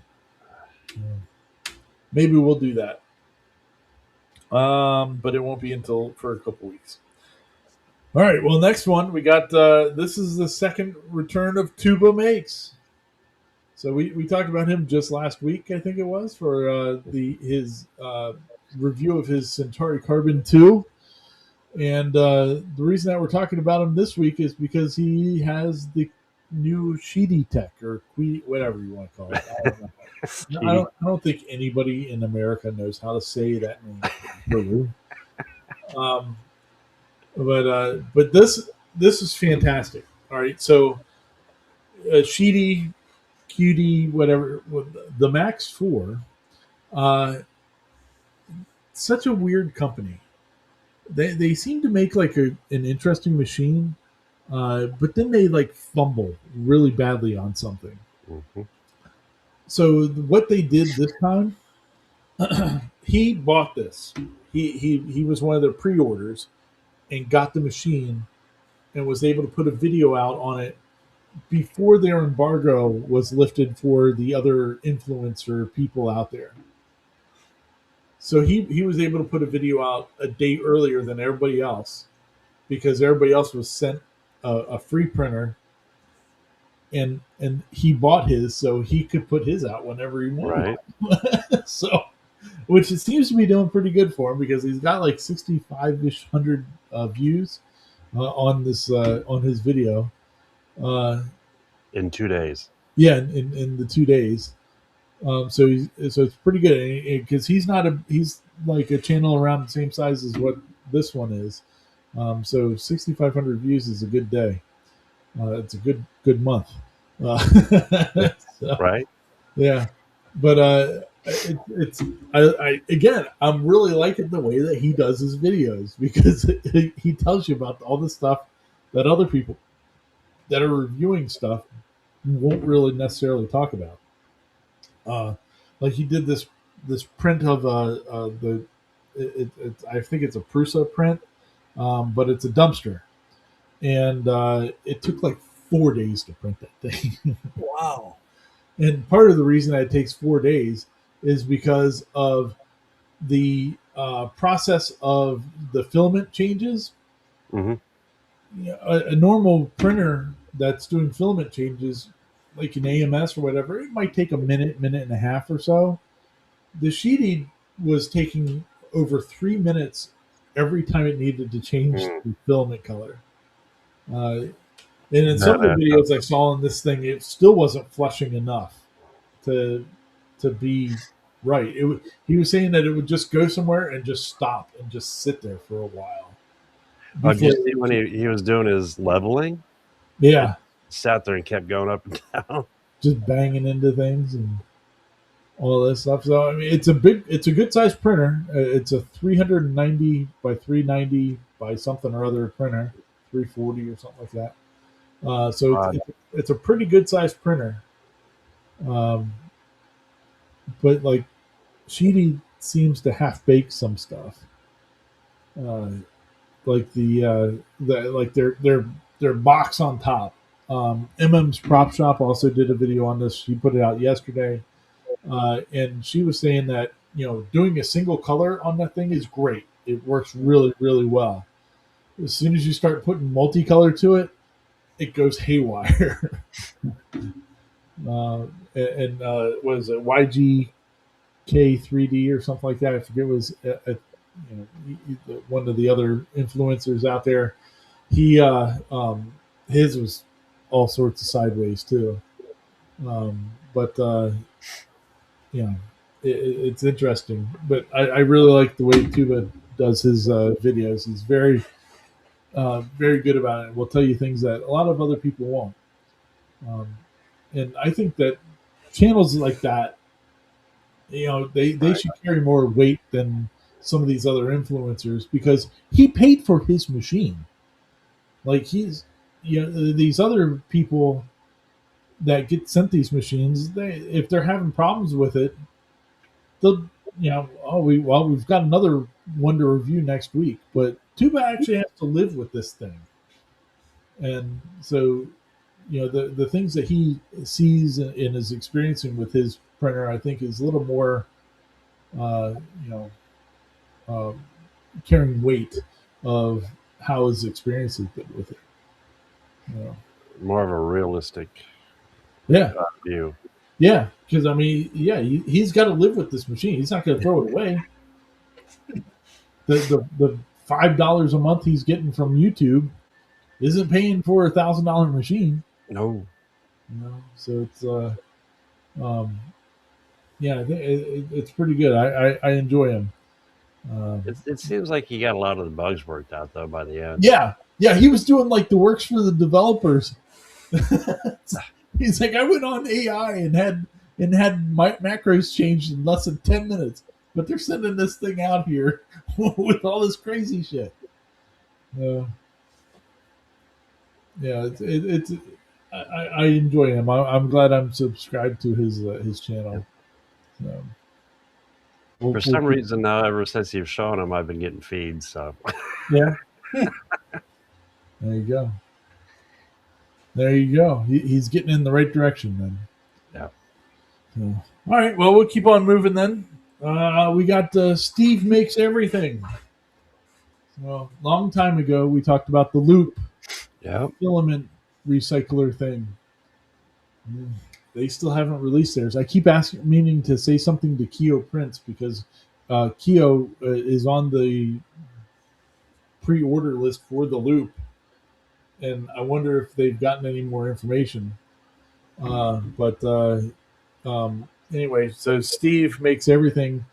Yeah. Maybe we'll do that. But it won't be until for a couple weeks. All right. Well, next one we got. This is the second return of Tuba Makes. So we talked about him just last week, I think it was, for his review of his Centauri Carbon 2. And the reason that we're talking about him this week is because he has the new Sheedy Tech, or whatever you want to call it. I don't think anybody in America knows how to say that name. But this is fantastic. All right, so Sheedy, QD, whatever, the Max 4, such a weird company. They seem to make like an interesting machine, but then they like fumble really badly on something. Mm-hmm. So what they did this time, he bought this. He was one of their pre-orders and got the machine and was able to put a video out on it before their embargo was lifted for the other influencer people out there. So he was able to put a video out a day earlier than everybody else because everybody else was sent a free printer, and he bought his so he could put his out whenever he wanted. Right. So which it seems to be doing pretty good for him because he's got like 65-ish hundred views on this on his video. In 2 days. Yeah, in the 2 days. So it's pretty good because he's like a channel around the same size as what this one is. So 6,500 views is a good day. It's a good month. So, Right? yeah, but it's again, I'm really liking the way that he does his videos because he tells you about all the stuff that other people that are reviewing stuff won't really necessarily talk about. Like he did this print of I think it's a Prusa print, but it's a dumpster, and it took like 4 days to print that thing. Wow. And part of the reason that it takes 4 days is because of the process of the filament changes. Mm-hmm. A normal printer that's doing filament changes, like an AMS or whatever, it might take a minute and a half or so. The Sheedy was taking over 3 minutes every time it needed to change the filament color. And in some of the videos I saw on this thing, it still wasn't flushing enough to be right. He was saying that it would just go somewhere and just stop and just sit there for a while. Did you see when he was doing his leveling? Yeah. Sat there and kept going up and down. Just banging into things and all this stuff. So I mean, it's a good sized printer. It's a 390 by 390 by something or other printer, 340 or something like that. So it's a pretty good sized printer. But like Sheedy seems to half bake some stuff. Like the like their box on top. MM's Prop Shop also did a video on this. She put it out yesterday. And she was saying that doing a single color on that thing is great. It works really, really well. As soon as you start putting multicolor to it, it goes haywire. Was it YGK3D or something like that? I forget. It was one of the other influencers out there. He his was all sorts of sideways too. It's interesting. But I really like the way Tuba does his videos. He's very, very good about it. Will tell you things that a lot of other people won't. And I think that channels like that, they should carry more weight than some of these other influencers because he paid for his machine. Like these other people that get sent these machines, if they're having problems with it, they'll we've got another one to review next week. But Tuba actually has to live with this thing, and so the things that he sees and is experiencing with his printer, I think, is a little more carrying weight of how his experience has been with it. More of a realistic view. Yeah, because I mean, he's got to live with this machine. He's not going to throw it away. The $5 a month he's getting from YouTube isn't paying for a $1,000 machine. No. So it's it's pretty good. I enjoy him. It seems like he got a lot of the bugs worked out though by the end. Yeah, he was doing like the works for the developers. He's like, I went on AI and had my macros changed in less than 10 minutes, but they're sending this thing out here with all this crazy shit. It's I enjoy him. I'm glad I'm subscribed to his channel. For some reason now, ever since you've shown him, I've been getting feeds. So yeah, there you go. There you go. He's getting in the right direction then. Yeah. So, all right. Well, we'll keep on moving then. We got Steve Makes Everything. So, long time ago, we talked about the loop filament recycler thing. They still haven't released theirs. I keep meaning to say something to Keo Prince because Keo is on the pre-order list for the loop, and I wonder if they've gotten any more information. But anyway, so Steve makes everything,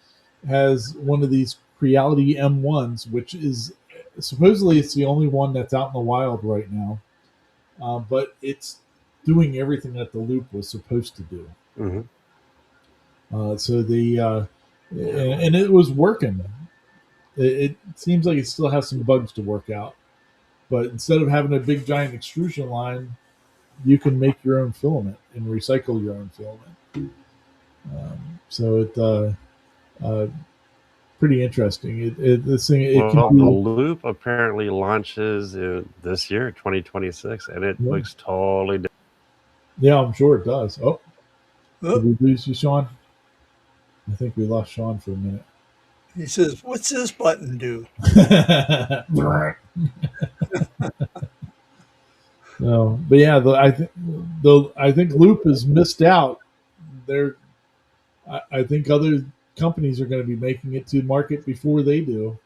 has one of these Creality M1s, which is supposedly it's the only one that's out in the wild right now, but it's doing everything that the loop was supposed to do. So and it was working. It seems like it still has some bugs to work out, but instead of having a big giant extrusion line, you can make your own filament and recycle your own filament. So it pretty interesting. This thing it Well, can the do. loop apparently launches this year, 2026, and it looks totally different. Yeah, I'm sure it does. Oh, Oh, did we lose you, Sean? I think we lost Sean for a minute. he says, "What's this button do?" No, but yeah, I think Loop has missed out. They're I think other companies are going to be making it to market before they do,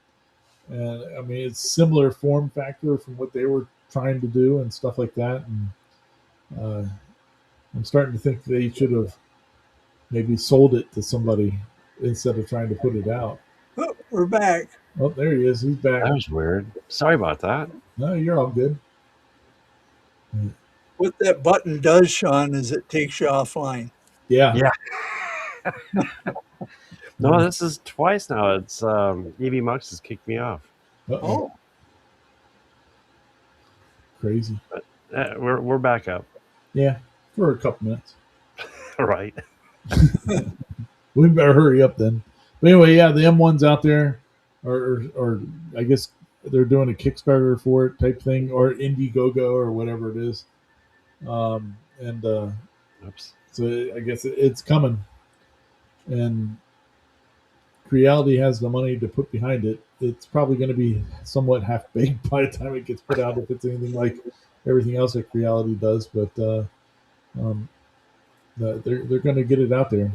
and I mean it's similar form factor from what they were trying to do and stuff like that. And I'm starting to think they should have maybe sold it to somebody instead of trying to put it out. Oh, we're back. Oh, there he is. He's back. That was weird. Sorry about that. No, you're all good. What that button does, Sean, is it takes you offline. Yeah. Yeah. No, this is twice now. It's EV Mux has kicked me off. Uh-oh. Oh, Crazy. But, we're back up. Yeah, for a couple minutes. Right. We better hurry up then. But anyway, yeah, the M1's out there, or I guess they're doing a Kickstarter for it type thing, or Indiegogo or whatever it is. And Oops. so I guess it's coming, and Creality has the money to put behind it. It's probably going to be somewhat half baked by the time it gets put out, if it's anything like everything else that Creality does. But they're going to get it out there.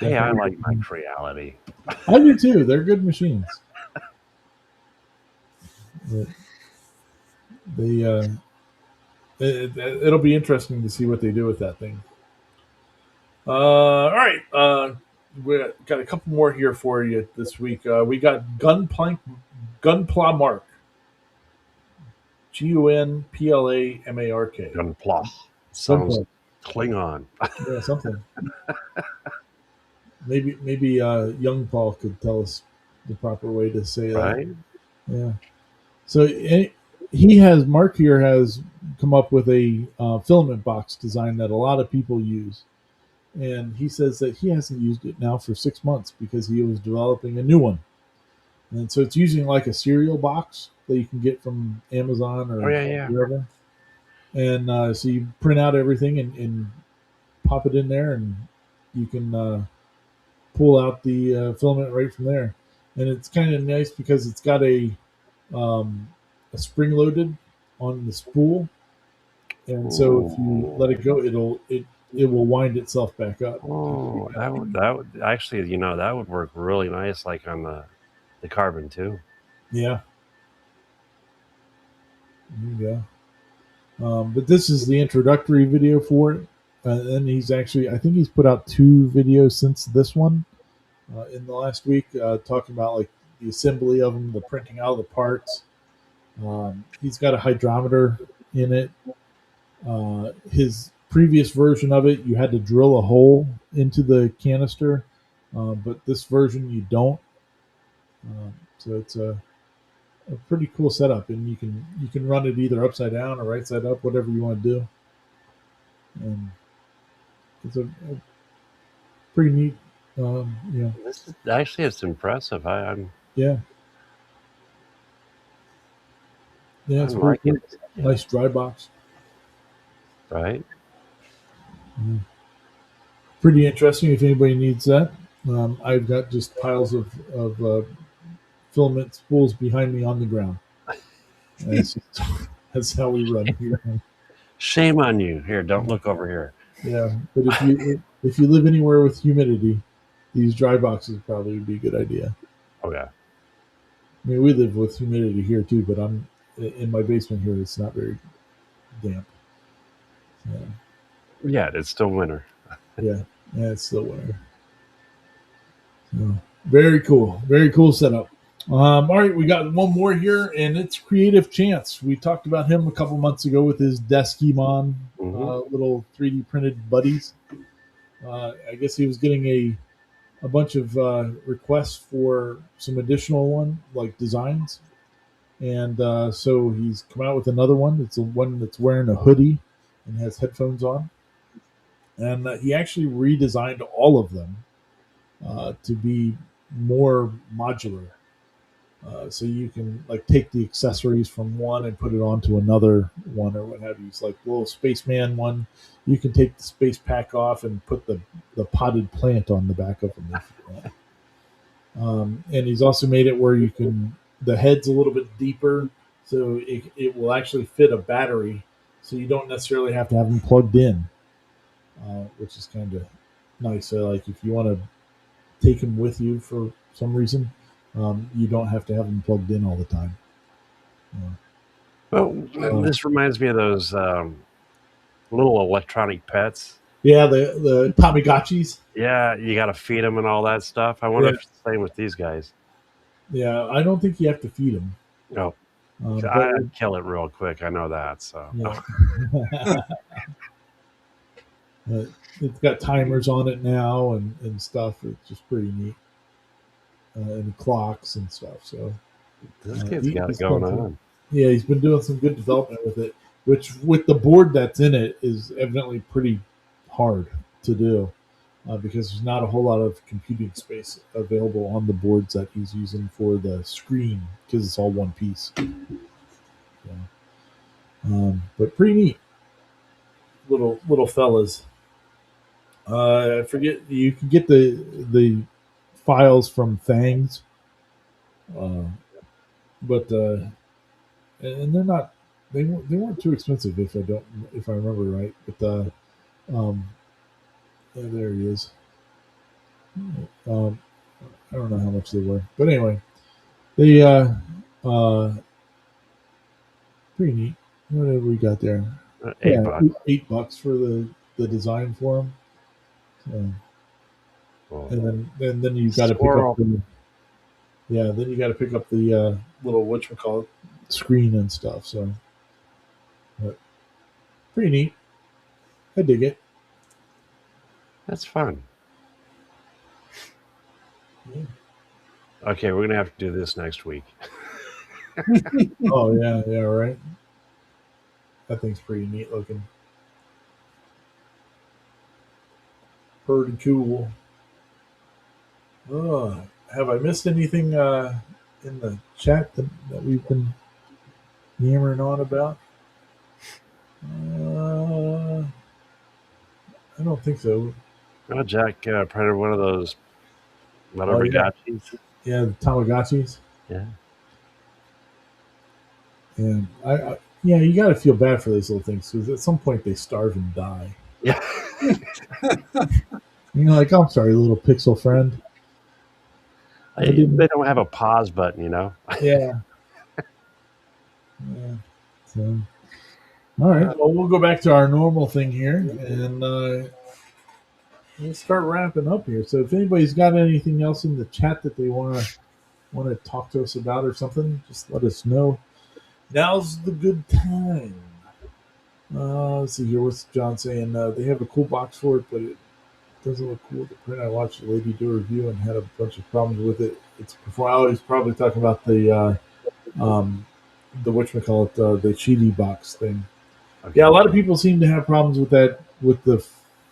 Hey, I like my Creality. I do too. They're good machines. But it'll be interesting to see what they do with that thing. All right. We got a couple more here for you this week. We got Gunpla Mark. Gunplamark. Gunpla. Sounds Klingon. Yeah, something. Maybe young Paul could tell us the proper way to say that. Right? Yeah. So Mark here has come up with a filament box design that a lot of people use. And he says that he hasn't used it now for 6 months because he was developing a new one. And so it's using like a cereal box that you can get from Amazon or wherever. And so you print out everything and pop it in there, and you can pull out the filament right from there. And it's kind of nice because it's got a spring loaded on the spool, and so if you let it go, it will wind itself back up. Oh, that would actually, that would work really nice, like on the carbon too. Yeah. There you go. But this is the introductory video for it. And I think he's put out 2 videos since this one in the last week, talking about like the assembly of them, the printing out of the parts. He's got a hydrometer in it. His previous version of it, you had to drill a hole into the canister, but this version you don't. So it's a pretty cool setup, and you can run it either upside down or right side up, whatever you want to do. And it's a pretty neat. This is actually, it's impressive. I'm yeah. Yeah, it's pretty cool. Nice dry box. Right. Yeah. Pretty interesting if anybody needs that. I've got just piles of filament spools behind me on the ground. That's how we run here. Shame on you. Here, don't look over here. Yeah, but if you live anywhere with humidity, these dry boxes probably would be a good idea. Oh yeah. I mean, we live with humidity here too, but I'm in my basement here. It's not very damp. Yeah, it's still winter. Yeah, it's still winter. So, very cool setup. All right, we got one more here, and it's Creative Chance. We talked about him a couple months ago with his Deskimon little 3D printed buddies. I guess he was getting a bunch of requests for some additional one like designs, and so he's come out with another one. It's a one that's wearing a hoodie and has headphones on, and he actually redesigned all of them to be more modular. So you can like take the accessories from one and put it onto another one or what have you. It's like little spaceman one. You can take the space pack off and put the potted plant on the back of them if you want. And he's also made it where you can the head's a little bit deeper, so it will actually fit a battery, so you don't necessarily have to have them plugged in, which is kind of nice. So like if you want to take them with you for some reason, you don't have to have them plugged in all the time. Well, this reminds me of those little electronic pets. Yeah, the Tamagotchis. Yeah, you got to feed them and all that stuff. I wonder if it's the same with these guys. Yeah, I don't think you have to feed them. No, but I'd kill it real quick. I know that. So yeah. It's got timers on it now and stuff. It's just pretty neat. And clocks and stuff. So this kid's got it going on. Yeah, he's been doing some good development with it, which with the board that's in it is evidently pretty hard to do because there's not a whole lot of computing space available on the boards that he's using for the screen because it's all one piece. Yeah. But pretty neat little fellas. I forget you can get the files from Fangs, but and they're not they weren't too expensive if I remember right. But yeah, there he is. I don't know how much they were, but anyway, they pretty neat. What have we got there? $8 for the design for them. And then you got to pick up then you got to pick up the little whatchamacallit screen and stuff. So, but pretty neat. I dig it. That's fun. Yeah. Okay, we're gonna have to do this next week. Oh yeah, right. That thing's pretty neat looking. Pretty cool. Have I missed anything in the chat that we've been yammering on about? I don't think so. Oh, Jack printed one of those Tamagotchis. Yeah, the Tamagotchis. Yeah. And I you got to feel bad for those little things because at some point they starve and die. Yeah. Like, I'm sorry, little pixel friend. They don't have a pause button, Yeah. Yeah. So, all right. Well, we'll go back to our normal thing here, and we'll start wrapping up here. So, if anybody's got anything else in the chat that they want to talk to us about or something, just let us know. Now's the good time. Let's see here. What's John saying? They have a cool box for it, but it doesn't look cool to print. I watched a lady do a review and had a bunch of problems with it. It's before. I was probably talking about the whatchamacallit, the Cheaty box thing. Okay. Yeah, a lot of people seem to have problems with that, with the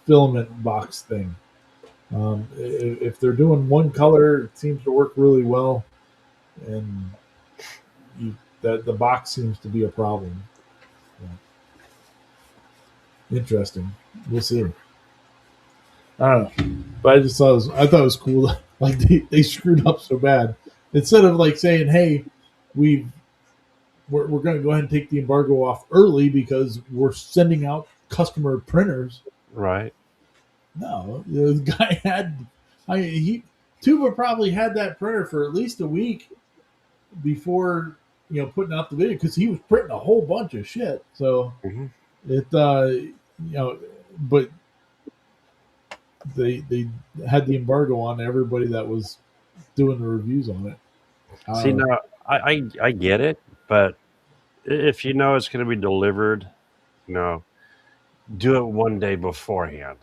filament box thing. If they're doing one color, it seems to work really well, and the box seems to be a problem. Yeah. Interesting. We'll see. I don't know, but I thought it was cool. Like they screwed up so bad. Instead of like saying, "Hey, we're going to go ahead and take the embargo off early because we're sending out customer printers." Right. No, the guy had Tuba probably had that printer for at least a week before putting out the video because he was printing a whole bunch of shit. So it but they had the embargo on everybody that was doing the reviews on it. See, now I get it, but if you know it's going to be delivered, do it one day beforehand.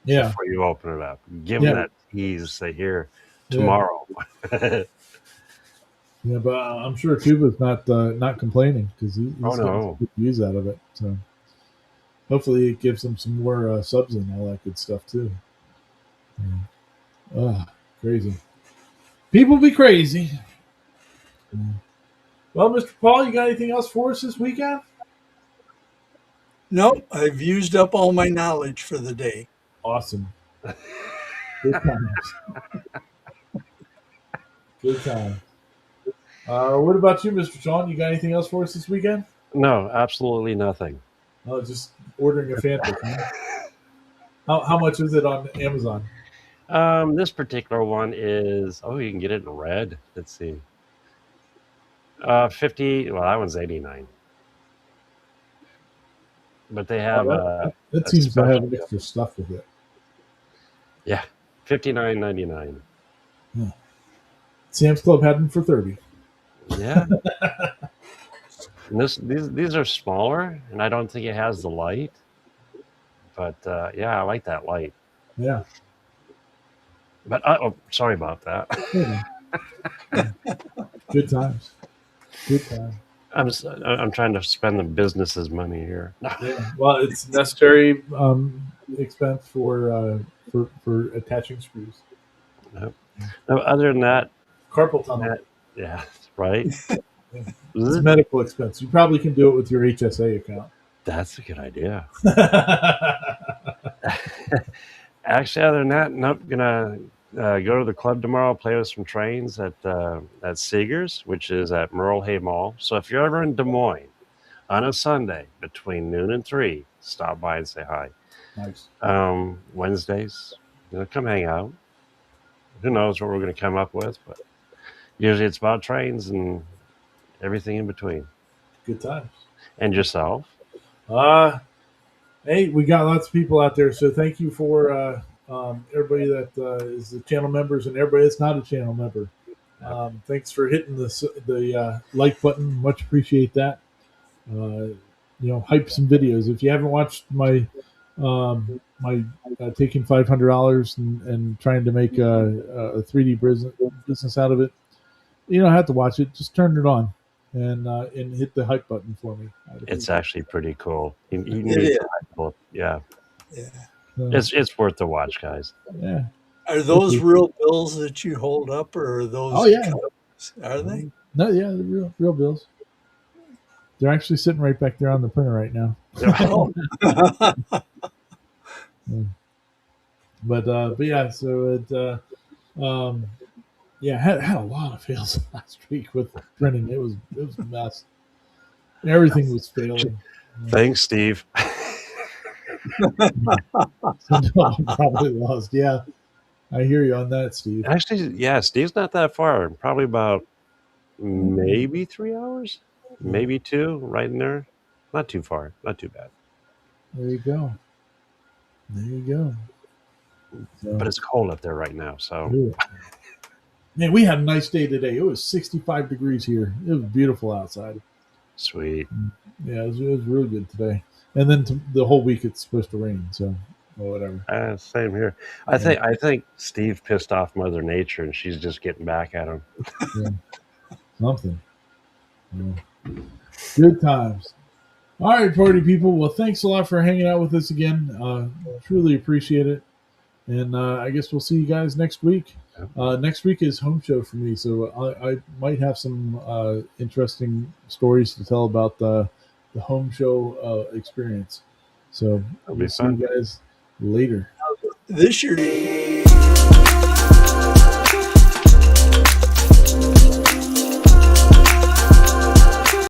Yeah. Before you open it up, give them that tease. Say here tomorrow. Yeah, but I'm sure Tuba's not complaining because he's getting some good views out of it. So hopefully it gives him some more subs and all that good stuff too. Crazy. People be crazy. Well, Mr. Paul, you got anything else for us this weekend? Nope, I've used up all my knowledge for the day. Awesome. Good times. Good times. What about you, Mr. Sean? You got anything else for us this weekend? No, absolutely nothing. Oh, just ordering a Fanta. How much is it on Amazon? This particular one is you can get it in red. Let's see. 50. Well, that one's 89. But they have that seems to have extra stuff with it. Yeah, $59.99. Yeah. Sam's Club had them for $30. Yeah. These are smaller, and I don't think it has the light. But I like that light. Yeah. But sorry about that. Good times. Good times. I'm trying to spend the business's money here. Yeah. Well, it's necessary expense for attaching screws. Yep. Now, other than that, carpal tunnel. Yeah, right. It's medical expense. You probably can do it with your HSA account. That's a good idea. Actually, other than that, I'm gonna go to the club tomorrow, play with some trains at Seegers, which is at Merle Hay Mall. So if you're ever in Des Moines on a Sunday between noon and 3, stop by and say hi. Nice. Wednesdays, come hang out. Who knows what we're going to come up with, but usually it's about trains and everything in between. Good times. And yourself? Hey, we got lots of people out there, so thank you for everybody that is the channel members and everybody that's not a channel member. Thanks for hitting the like button. Much appreciate that. Hype some videos. If you haven't watched my taking $500 and trying to make a 3D business out of it, you don't have to watch it. Just turn it on and hit the hype button for me. It's actually pretty cool. You need Yeah. Yeah. It's worth the watch, guys. Yeah. Are those real bills that you hold up, or are those? Oh yeah. Are they? No, yeah, they're real bills. They're actually sitting right back there on the printer right now. But yeah, so it had a lot of fails last week with printing. It was a mess. Everything was failing. Thanks, Steve. Probably lost. Yeah, I hear you on that, Steve. Actually, yeah, Steve's not that far. Probably about maybe 3 hours, maybe 2, right in there. Not too far. Not too bad. There you go. So, but it's cold up there right now. So, man, we had a nice day today. It was 65 degrees here. It was beautiful outside. Sweet. Yeah, it was really good today. And then the whole week it's supposed to rain. So, whatever. Same here. I think Steve pissed off Mother Nature, and she's just getting back at him. Yeah. Something. Yeah. Good times. All right, party people. Well, thanks a lot for hanging out with us again. Truly appreciate it. And I guess we'll see you guys next week. Next week is home show for me, so I might have some interesting stories to tell about the home show experience. So we'll see you guys later. This year